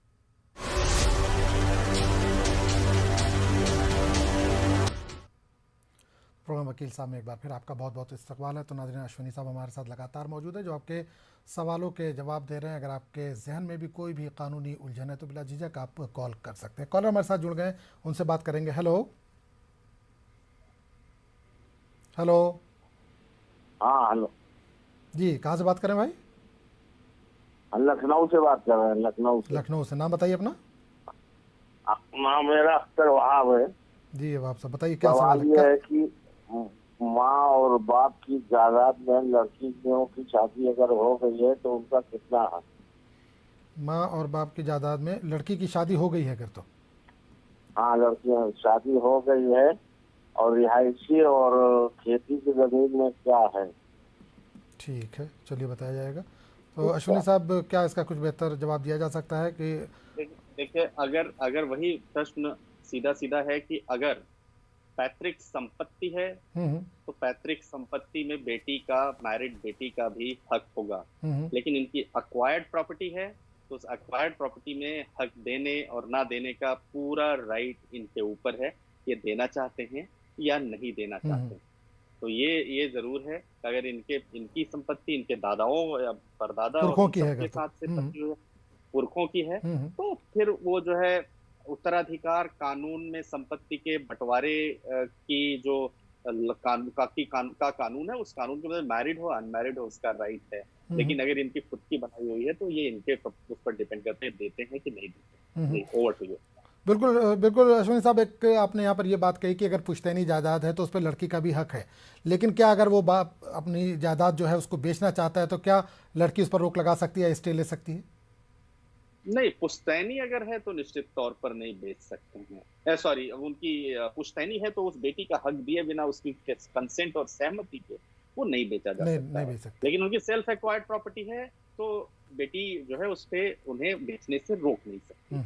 S1: प्रोग्राम वकील साहब में एक बार फिर आपका बहुत बहुत इस्तकबाल है। तो नाज़रीन, अश्विनी साहब हमारे साथ लगातार मौजूद है जो आपके सवालों के जवाब दे रहे हैं। अगर आपके जहन में भी कोई भी कानूनी उलझन है तो बिला झिझक आप कॉल कर सकते हैं। कॉलर हमारे साथ जुड़ गए, उनसे बात करेंगे। Hello hello.
S4: हाँ हेलो
S1: जी, कहाँ से बात करें भाई?
S4: लखनऊ से बात कर रहे हैं। लखनऊ से
S1: नाम बताइए अपना।
S4: नाम मेरा अख्तर वहाब है।
S1: जी, अब आप सब बताइए क्या
S4: सवाल
S1: सवाल
S4: ये
S1: है?
S4: है कि माँ और बाप की जायदाद में लड़कियों की शादी अगर हो गई है तो उनका कितना है?
S1: माँ और बाप की जायदाद में लड़की की शादी हो गई है अगर तो?
S4: हाँ, लड़कियों शादी हो गई है और रिहायशी और खेती की जमीन में क्या है?
S1: ठीक है, चलिए बताया जाएगा। तो अश्विनी साहब, क्या इसका कुछ बेहतर जवाब दिया जा सकता है कि?
S2: देखिए, अगर अगर वही प्रश्न सीधा सीधा है कि अगर पैतृक संपत्ति है तो पैतृक संपत्ति में बेटी का, मैरिड बेटी का भी हक होगा। लेकिन इनकी अक्वायर्ड प्रॉपर्टी है तो उस अक्वायर्ड प्रॉपर्टी में हक देने और ना देने का पूरा राइट इनके ऊपर है। ये देना चाहते हैं या नहीं देना चाहते हैं। तो ये जरूर है कि अगर इनकी संपत्ति इनके दादाओं या परदादा
S1: पुरखों की है
S2: सबके
S1: अगर तो?
S2: साथ से पुरखों की है तो फिर वो जो है उत्तराधिकार कानून में संपत्ति के बंटवारे की जो का कानून है, उस कानून के मतलब मैरिड हो अनमैरिड हो उसका राइट है। लेकिन अगर इनकी खुद की बनाई हुई है तो ये इनके उस पर डिपेंड करते हैं देते हैं कि नहीं देते। Over to you.
S1: बिल्कुल बिल्कुल अश्विनी साहब, एक आपने यहाँ पर ये बात कही कि अगर पुश्तैनी जायदाद है तो उस पर लड़की का भी हक है। लेकिन क्या अगर वो बाप अपनी जायदाद जो है उसको बेचना चाहता है तो क्या लड़की उस पर रोक लगा सकती है, स्टे ले सकती है?
S2: नहीं, पुश्तैनी अगर है तो निश्चित तौर पर नहीं बेच सकते हैं। सॉरी, उनकी पुश्तैनी है तो उस बेटी का हक दिए बिना उसकी कंसेंट और सहमति के वो नहीं बेचा जा सकता
S1: नहीं
S2: है।
S1: बेच सकते।
S2: लेकिन उनकी सेल्फ एक्वायर्ड प्रॉपर्टी है तो बेटी जो है उस पे उन्हें बेचने से रोक नहीं सकती।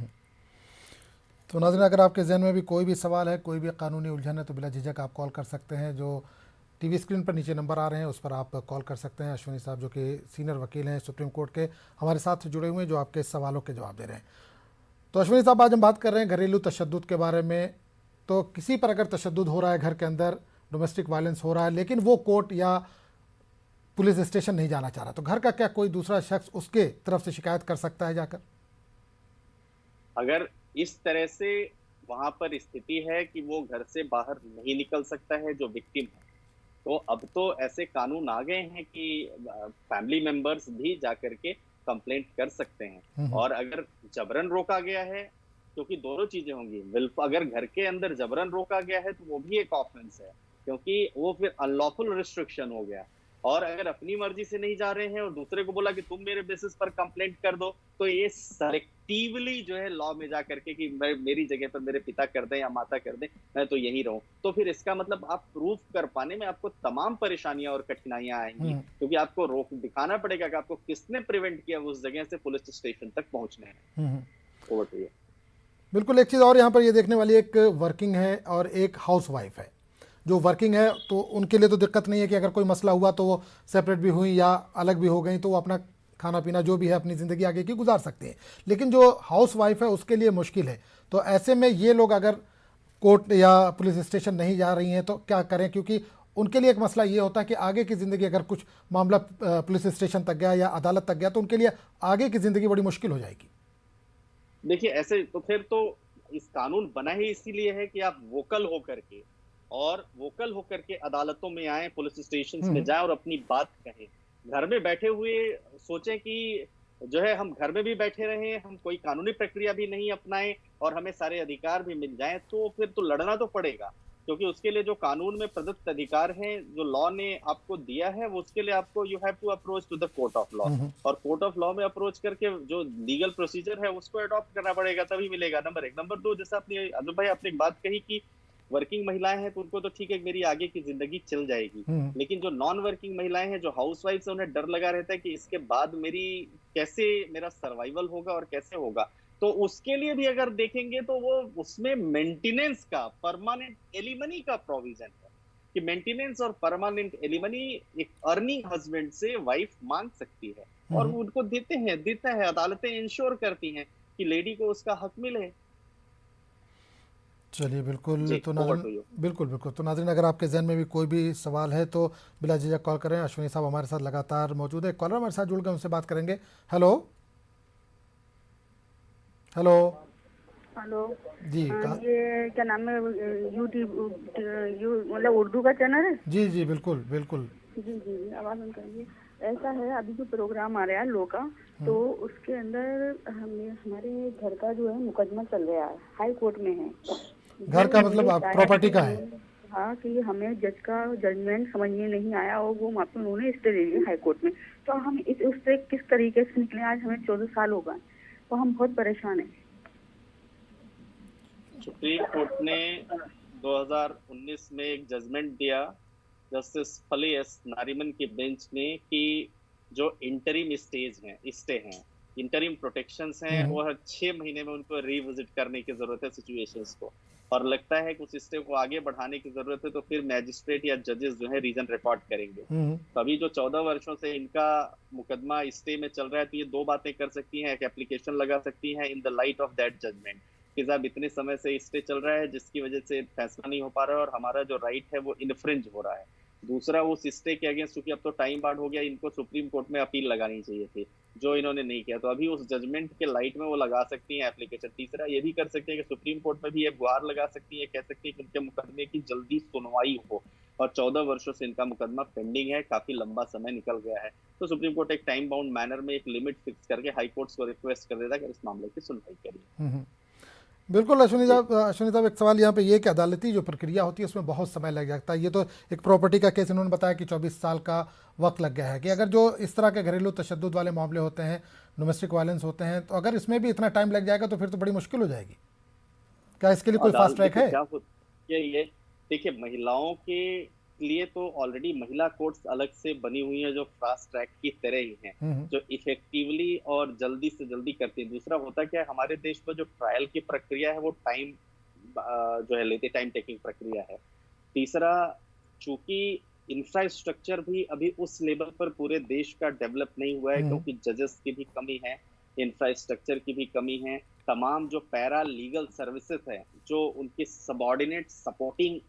S1: तो नाज़रीन, अगर आपके जहन में भी कोई भी सवाल है, कोई भी कानूनी उलझन है तो बिला झिझक आप कॉल कर सकते हैं। जो टीवी स्क्रीन पर नीचे नंबर आ रहे हैं उस पर आप कॉल कर सकते हैं। अश्विनी साहब जो कि सीनियर वकील हैं सुप्रीम कोर्ट के, हमारे साथ जुड़े हुए हैं जो आपके सवालों के जवाब दे रहे हैं। तो अश्विनी साहब, आज हम बात कर रहे हैं घरेलू तशद्दुद के बारे में। तो किसी पर अगर तशद्दुद हो रहा है, घर के अंदर डोमेस्टिक वायलेंस हो रहा है, लेकिन वो कोर्ट या पुलिस स्टेशन नहीं जाना चाह रहा, तो घर का क्या कोई दूसरा शख्स उसके तरफ से शिकायत कर सकता है जाकर?
S2: अगर इस तरह से वहां पर स्थिति है कि वो घर से बाहर नहीं निकल सकता है जो विक्टिम है, तो अब तो ऐसे कानून आ गए हैं कि फैमिली मेंबर्स भी जाकर के कंप्लेंट कर सकते हैं। और अगर जबरन रोका गया है, क्योंकि दोनों चीजें होंगी, अगर घर के अंदर जबरन रोका गया है तो वो भी एक ऑफेंस है क्योंकि वो फिर अनलॉफुल रिस्ट्रिक्शन हो गया। और अगर अपनी मर्जी से नहीं जा रहे हैं और दूसरे को बोला कि तुम मेरे बेसिस पर कंप्लेंट कर दो, तो ये सेलेक्टिवली जो है लॉ में जा करके कि मैं मेरी जगह पर मेरे पिता कर दें या माता कर दें, मैं तो यहीं रहूं, तो फिर इसका मतलब आप प्रूफ कर पाने में आपको तमाम परेशानियां और कठिनाइयां आएंगी क्योंकि आपको रोक दिखाना पड़ेगा कि आपको किसने प्रिवेंट किया उस जगह से पुलिस स्टेशन तक पहुंचने में। Over to you.
S1: बिल्कुल। एक चीज़ और यहाँ पर ये देखने वाली, एक वर्किंग है और एक हाउस वाइफ है। जो वर्किंग है तो उनके लिए तो दिक्कत नहीं है कि अगर कोई मसला हुआ तो वो सेपरेट भी हुई या अलग भी हो गई तो वो अपना खाना पीना जो भी है अपनी ज़िंदगी आगे की गुजार सकती हैं। लेकिन जो हाउस वाइफ है उसके लिए मुश्किल है। तो ऐसे में ये लोग अगर कोर्ट या पुलिस स्टेशन नहीं जा रही हैं तो क्या करें? क्योंकि उनके लिए एक मसला ये होता है कि आगे की ज़िंदगी, अगर कुछ मामला पुलिस स्टेशन तक गया या अदालत तक गया तो उनके लिए आगे की ज़िंदगी बड़ी मुश्किल हो जाएगी।
S2: देखिए, ऐसे तो फिर तो इस कानून बना ही इसीलिए है कि आप वोकल होकर के अदालतों में आए, पुलिस स्टेशन में जाएं और अपनी बात कहें। घर में बैठे हुए सोचें कि जो है हम घर में भी बैठे रहें, हम कोई कानूनी प्रक्रिया भी नहीं अपनाएं और हमें सारे अधिकार भी मिल जाएं, तो फिर तो लड़ना तो पड़ेगा। क्योंकि उसके लिए जो कानून में प्रदत्त अधिकार हैं, जो लॉ ने आपको दिया है, वो उसके लिए आपको you have to approach to the court of law. और कोर्ट ऑफ लॉ में अप्रोच करके जो लीगल प्रोसीजर है उसको अडॉप्ट करना पड़ेगा, तभी मिलेगा। नंबर एक। नंबर दो, जैसे आपने अजब भाई आपने एक बात कही कि वर्किंग महिलाएं हैं तो उनको तो ठीक है, मेरी आगे की जिंदगी चल जाएगी, लेकिन जो नॉन वर्किंग महिलाएं हैं, जो हाउसवाइफ्स हैं, उन्हें डर लगा रहता है कि इसके बाद कैसे मेरा सर्वाइवल होगा और कैसे होगा। तो उसके लिए भी अगर देखेंगे तो वो उसमें मेंटेनेंस का, परमानेंट एलिमनी का प्रोविजन है कि मेंटेनेंस और परमानेंट एलिमनी एक अर्निंग हस्बैंड से वाइफ मांग सकती है, और वो उनको देता है, अदालतें इंश्योर करती हैं कि लेडी को उसका हक मिले।
S1: चलिए बिल्कुल।
S2: जी,
S1: तो
S2: ओवर
S1: नाज़रीन,
S2: टू यू।
S1: बिल्कुल बिल्कुल, तो नाज़रीन अगर आपके जहन में भी कोई भी सवाल है तो बिला झिझक कॉल करें। अश्विनी साहब हमारे साथ लगातार मौजूद है, कॉलर हमारे साथ जुड़ गए, उनसे बात करेंगे। Hello hello
S5: hello.
S1: जी
S5: ये क्या नाम है, यूट्यूब मतलब उर्दू का चैनल है?
S1: जी जी बिल्कुल बिल्कुल।
S5: जी जी जी, आवाज़ बंद करिए। ऐसा है, अभी जो प्रोग्राम आ रहा है लो का, तो उसके अंदर हमारे घर का जो है मुकदमा चल रहा है, हाई कोर्ट में है।
S1: घर का
S5: वो
S1: मतलब
S5: ये
S1: आप
S5: शायद
S1: प्रॉपर्टी का है?
S5: हाँ, कि हमें जज का जजमेंट समझ में नहीं आया और वो वहाँ पे उन्होंने स्टे दे दिया हाई कोर्ट में। तो हम उससे किस तरीके से निकले? आज हमें 14 साल हो गए, तो हम बहुत परेशान हैं।
S2: सुप्रीम कोर्ट ने 2019 में एक जजमेंट दिया, जस्टिस फली एस नारिमन की बेंच ने, कि जो स्टे हैं, इंटरिम प्रोटेक्शंस हैं, वो हर 6 महीने में उनको रिविजिट करने की जरूरत है सिचुएशंस को, और लगता है कि उस स्टे को आगे बढ़ाने की जरूरत है, तो फिर मैजिस्ट्रेट या जजेस जो है रीजन रिकॉर्ड करेंगे। तो अभी जो 14 वर्षों से इनका मुकदमा स्टे में चल रहा है, तो ये दो बातें कर सकती हैं। एक एप्लीकेशन लगा सकती हैं in the light of that judgement कि साहब इतने समय से स्टे चल रहा है जिसकी वजह से फैसला नहीं हो पा रहा है और हमारा जो राइट है वो इन्फ्रिंज हो रहा है। दूसरा, वो स्टे के अगेंस्ट, चूंकि अब तो टाइम बार्ड हो गया, इनको सुप्रीम कोर्ट में अपील लगानी चाहिए थी, जो इन्होंने नहीं किया, तो अभी उस जजमेंट के लाइट में वो लगा सकती हैं एप्लीकेशन। तीसरा ये भी कर सकते हैं कि सुप्रीम कोर्ट में भी ये गुहार लगा सकती है, कह सकती है कि उनके मुकदमे की जल्दी सुनवाई हो, और 14 वर्षों से इनका मुकदमा पेंडिंग है, काफी लंबा समय निकल गया है, तो सुप्रीम कोर्ट एक टाइम बाउंड मैनर में एक लिमिट फिक्स करके हाई कोर्ट्स को रिक्वेस्ट कर देता है कि इस मामले की सुनवाई करिए।
S1: बिल्कुल। अश्विनी साहब एक सवाल यहाँ पे ये कि अदालती जो प्रक्रिया होती है उसमें बहुत समय लग जाता है। ये तो एक प्रॉपर्टी का केस इन्होंने बताया कि 24 साल का वक्त लग गया है, कि अगर जो इस तरह के घरेलू तशद्दुद वाले मामले होते हैं, डोमेस्टिक वायलेंस होते हैं, तो अगर इसमें भी इतना टाइम लग जाएगा तो फिर तो बड़ी मुश्किल हो जाएगी। क्या इसके लिए कोई फास्ट ट्रैक है?
S2: क्या ये देखिए, महिलाओं के लिए तो ऑलरेडी महिला कोर्ट्स अलग से बनी हुई है जो फास्ट ट्रैक की तरह ही हैं, जो इफेक्टिवली और जल्दी से जल्दी करती है। दूसरा होता क्या है, हमारे देश में जो ट्रायल की प्रक्रिया है वो टाइम जो है लेते टाइम टेकिंग प्रक्रिया है। तीसरा, चूंकि इंफ्रास्ट्रक्चर भी अभी उस लेवल पर पूरे देश का डेवलप नहीं हुआ है, क्योंकि जजेस की भी कमी है, इंफ्रास्ट्रक्चर की भी कमी है, तमाम जो पैरा लीगल सर्विसेज है, जो उनकी सबऑर्डिनेट सपोर्टिंग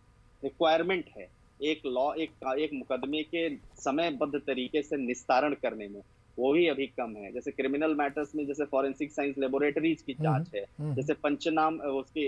S2: रिक्वायरमेंट है एक मुकदमे के समयबद्ध तरीके से निस्तारण करने में, वो भी अभी कम है। जैसे क्रिमिनल मैटर्स में जैसे फॉरेंसिक साइंस लेबोरेटरीज की जांच है, जैसे पंचनाम उसकी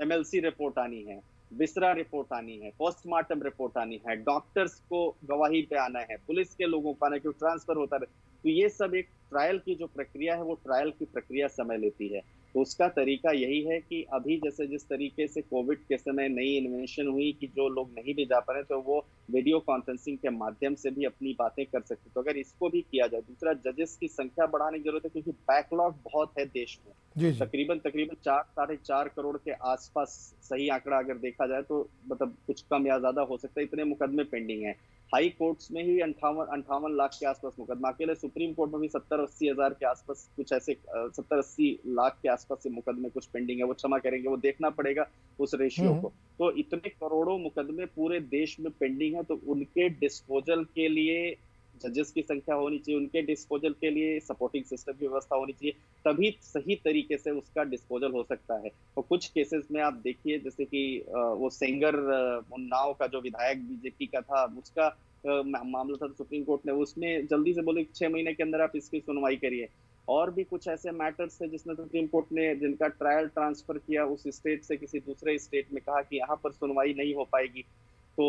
S2: एमएलसी रिपोर्ट आनी है, विसरा रिपोर्ट आनी है, पोस्टमार्टम रिपोर्ट आनी है, डॉक्टर्स को गवाही पे आना है, पुलिस के लोगों को आना है, क्योंकि ट्रांसफर होता है, तो ये सब एक ट्रायल की जो प्रक्रिया है वो ट्रायल की प्रक्रिया समय लेती है। तो उसका तरीका यही है कि अभी जैसे जिस तरीके से कोविड के समय नई इन्वेंशन हुई कि जो लोग नहीं भी जा पा रहे तो वो वीडियो कॉन्फ्रेंसिंग के माध्यम से भी अपनी बातें कर सकते, तो अगर इसको भी किया जाए। दूसरा, जजेस की संख्या बढ़ाने की जरूरत है, क्योंकि बैकलॉग बहुत है देश में, तकरीबन 4-4.5 करोड़ के आसपास, सही आंकड़ा अगर देखा जाए तो, मतलब कुछ कम या ज्यादा हो सकता है, इतने मुकदमे पेंडिंग है। हाई कोर्ट्स में ही 58 लाख के आसपास मुकदमा, अकेले सुप्रीम कोर्ट में भी 70-80 हजार के आसपास कुछ ऐसे 70-80 लाख के आसपास से मुकदमे कुछ पेंडिंग है, वो क्षमा करेंगे, वो देखना पड़ेगा उस रेशियो को। तो इतने करोड़ों मुकदमे पूरे देश में पेंडिंग है, तो उनके डिस्पोजल के लिए जजेस की संख्या होनी चाहिए, उनके डिस्पोजल के लिए सपोर्टिंग सिस्टम की व्यवस्था होनी चाहिए, तभी सही तरीके से उसका डिस्पोजल हो सकता है। तो कुछ केसेस में आप देखिए, जैसे कि वो सेंगर उन्नाव का जो विधायक बीजेपी का था, उसका मामला था, सुप्रीम कोर्ट ने उसमें जल्दी से बोले 6 महीने के अंदर आप इसकी सुनवाई करिए। और भी कुछ ऐसे मैटर्स थे जिसमें सुप्रीम कोर्ट ने जिनका ट्रायल ट्रांसफर किया उस स्टेट से किसी दूसरे स्टेट में, कहा कि यहाँ पर सुनवाई नहीं हो पाएगी। तो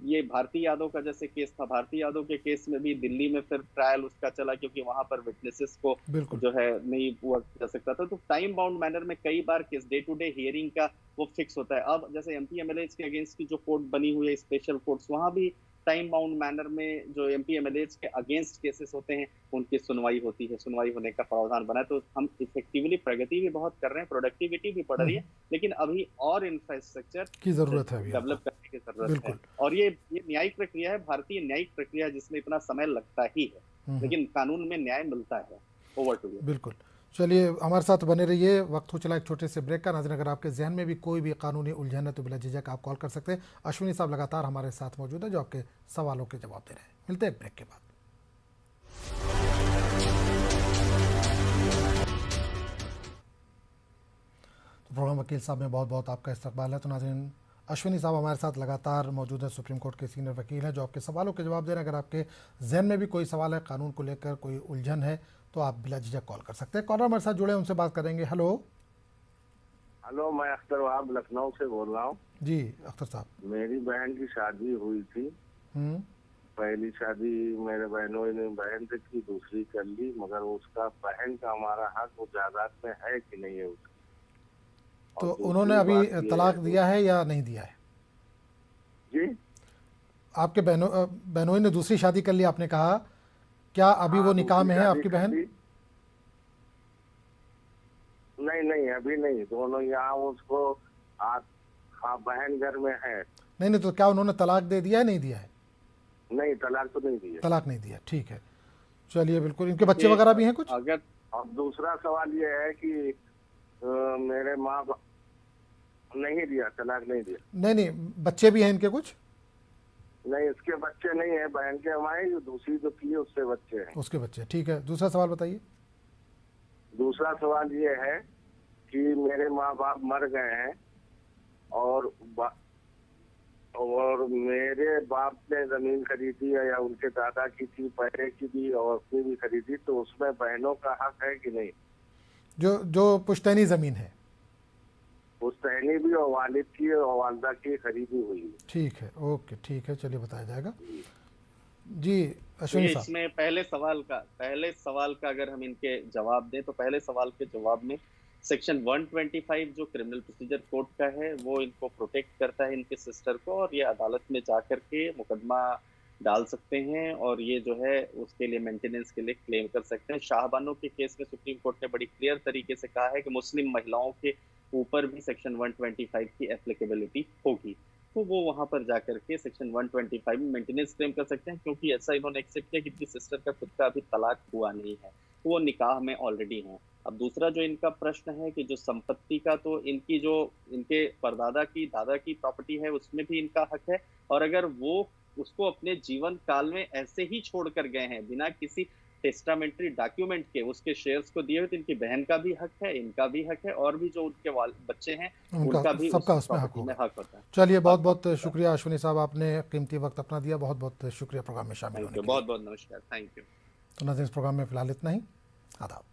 S2: ये भारती यादव का जैसे केस था, भारती यादव के केस में भी दिल्ली में फिर ट्रायल उसका चला, क्योंकि वहां पर विटनेसेस को जो है नहीं हुआ जा सकता था। तो टाइम बाउंड मैनर में कई बार case day to day hearing का वो फिक्स होता है। अब जैसे एमपी एमएलए के अगेंस्ट की जो कोर्ट बनी हुई है, स्पेशल कोर्ट्स, वहां भी टाइम बाउंड मैनर में जो एमपी एमएलएज के अगेंस्ट केसेस होते हैं उनकी सुनवाई होती है, सुनवाई होने का प्रावधान बना है। तो हम इफेक्टिवली प्रगति भी बहुत कर रहे हैं, प्रोडक्टिविटी भी बढ़ रही है, लेकिन अभी और इंफ्रास्ट्रक्चर
S1: की जरूरत है,
S2: डेवलप करने की जरूरत है।
S1: बिल्कुल।
S2: और ये न्यायिक प्रक्रिया है, भारतीय न्यायिक प्रक्रिया, जिसमें इतना समय लगता ही है, लेकिन कानून में न्याय मिलता है। Over to you.
S1: बिल्कुल, चलिए हमारे साथ बने रहिए। वक्त हो चला एक छोटे से ब्रेक का। नाज़रीन, अगर आपके जहन में भी कोई भी कानूनी उलझन है तो बिला झिझक आप कॉल कर सकते हैं। अश्विनी साहब लगातार हमारे साथ मौजूद है जो आपके सवालों के जवाब दे रहे हैं। मिलते हैं एक ब्रेक के बाद। तो प्रोग्राम वकील साहब में बहुत बहुत आपका इस्तकबाल है। तो नाज़रीन, अश्विनी साहब हमारे साथ लगातार मौजूद है, सुप्रीम कोर्ट के सीनियर वकील हैं जो आपके सवालों के जवाब दे रहे हैं। अगर आपके जहन में भी कोई सवाल है, कानून को लेकर कोई उलझन है, तो आप बिला झिझक कॉल कर सकते हैं। कॉलर हमारे साथ जुड़े, उनसे बात करेंगे। हेलो
S4: हेलो, मैं अख्तर वहाब लखनऊ से बोल रहा हूँ।
S1: जी अख्तर साहब।
S4: मेरी बहन की शादी हुई थी। पहली शादी मेरे बहनों ने बहन से की, दूसरी कर ली, मगर उसका बहन का हमारा हक वो जायदाद में है कि नहीं है उसका।
S1: तो उन्होंने अभी तलाक दिया है या नहीं दिया है?
S4: जी,
S1: आपके बहनोई ने दूसरी शादी कर ली आपने कहा, क्या अभी वो निकाह में है आपकी बहन?
S4: नहीं नहीं, अभी नहीं, दोनों यहाँ उसको हाँ बहन घर में है।
S1: नहीं, तो क्या उन्होंने तलाक दे दिया है, नहीं दिया है?
S4: नहीं, तलाक तो नहीं दिया।
S1: तलाक नहीं दिया, ठीक है। चलिए बिल्कुल। इनके बच्चे वगैरह भी हैं कुछ?
S2: अगर
S4: अब दूसरा सवाल ये है कि मेरे माँ नहीं दिया, तलाक नहीं दिया।
S1: नहीं, बच्चे भी हैं इनके कुछ?
S4: नहीं, इसके बच्चे नहीं है, बहन के हमारे, जो दूसरी जो की है उससे बच्चे हैं।
S1: उसके बच्चे, ठीक है। दूसरा सवाल बताइए।
S4: दूसरा सवाल ये है कि मेरे माँ बाप मर गए हैं और मेरे बाप ने जमीन खरीदी है या उनके दादा की थी, पहले की भी और अपनी भी खरीदी, तो उसमें बहनों का हक है कि नहीं?
S1: जो पुश्तैनी जमीन है,
S4: पुश्तैनी भी और वालिद की और वालदा की खरीदी हुई है।
S1: ठीक है, ओके, ठीक है, चलिए बताया जाएगा। जी अश्विनी साहब,
S2: इसमें पहले सवाल का अगर हम इनके जवाब दें तो पहले सवाल के जवाब में सेक्शन 125 जो क्रिमिनल प्रोसीजर कोड का है वो इनको प्रोटेक्ट करता है, इनके सिस्टर को, और ये अदालत में जाकर के मुकदमा डाल सकते हैं और ये जो है उसके लिए मेंटेनेंस के लिए क्लेम कर सकते हैं। शाहबानो के केस में सुप्रीम कोर्ट ने बड़ी क्लियर तरीके से कहा है कि मुस्लिम महिलाओं के ऊपर भी सेक्शन 125 की एप्लीकेबिलिटी होगी, तो वो वहां पर जाकर के सेक्शन 125 में मेंटेनेंस क्लेम कर सकते हैं, क्योंकि ऐसा इन्होंने एक्सेप्ट किया कि इनकी सिस्टर का खुद का अभी तलाक हुआ नहीं है, तो वो निकाह में ऑलरेडी हैं। अब दूसरा जो इनका प्रश्न है कि जो संपत्ति का, तो इनकी जो इनके परदादा की दादा की प्रॉपर्टी है उसमें भी इनका हक है, और अगर वो उसको अपने जीवन काल में ऐसे ही छोड़ कर गए हैं बिना किसी टेस्टामेंट्री डॉक्यूमेंट के उसके शेयर्स को दिए हुए, तो इनकी बहन का भी हक है, इनका भी हक है, और भी जो उनके बच्चे हैं उनका भी
S1: सबका
S2: उस
S1: उसमें हक
S2: प्रॉपर्टी में हक होता है।
S1: चलिए बहुत बहुत शुक्रिया अश्विनी साहब, आपने कीमती वक्त अपना दिया, बहुत बहुत शुक्रिया प्रोग्राम में शामिल होने के लिए।
S2: बहुत बहुत नमस्कार, थैंक यू।
S1: तो नाज़रीन, इस प्रोग्राम में फिलहाल इतना ही। आदाब।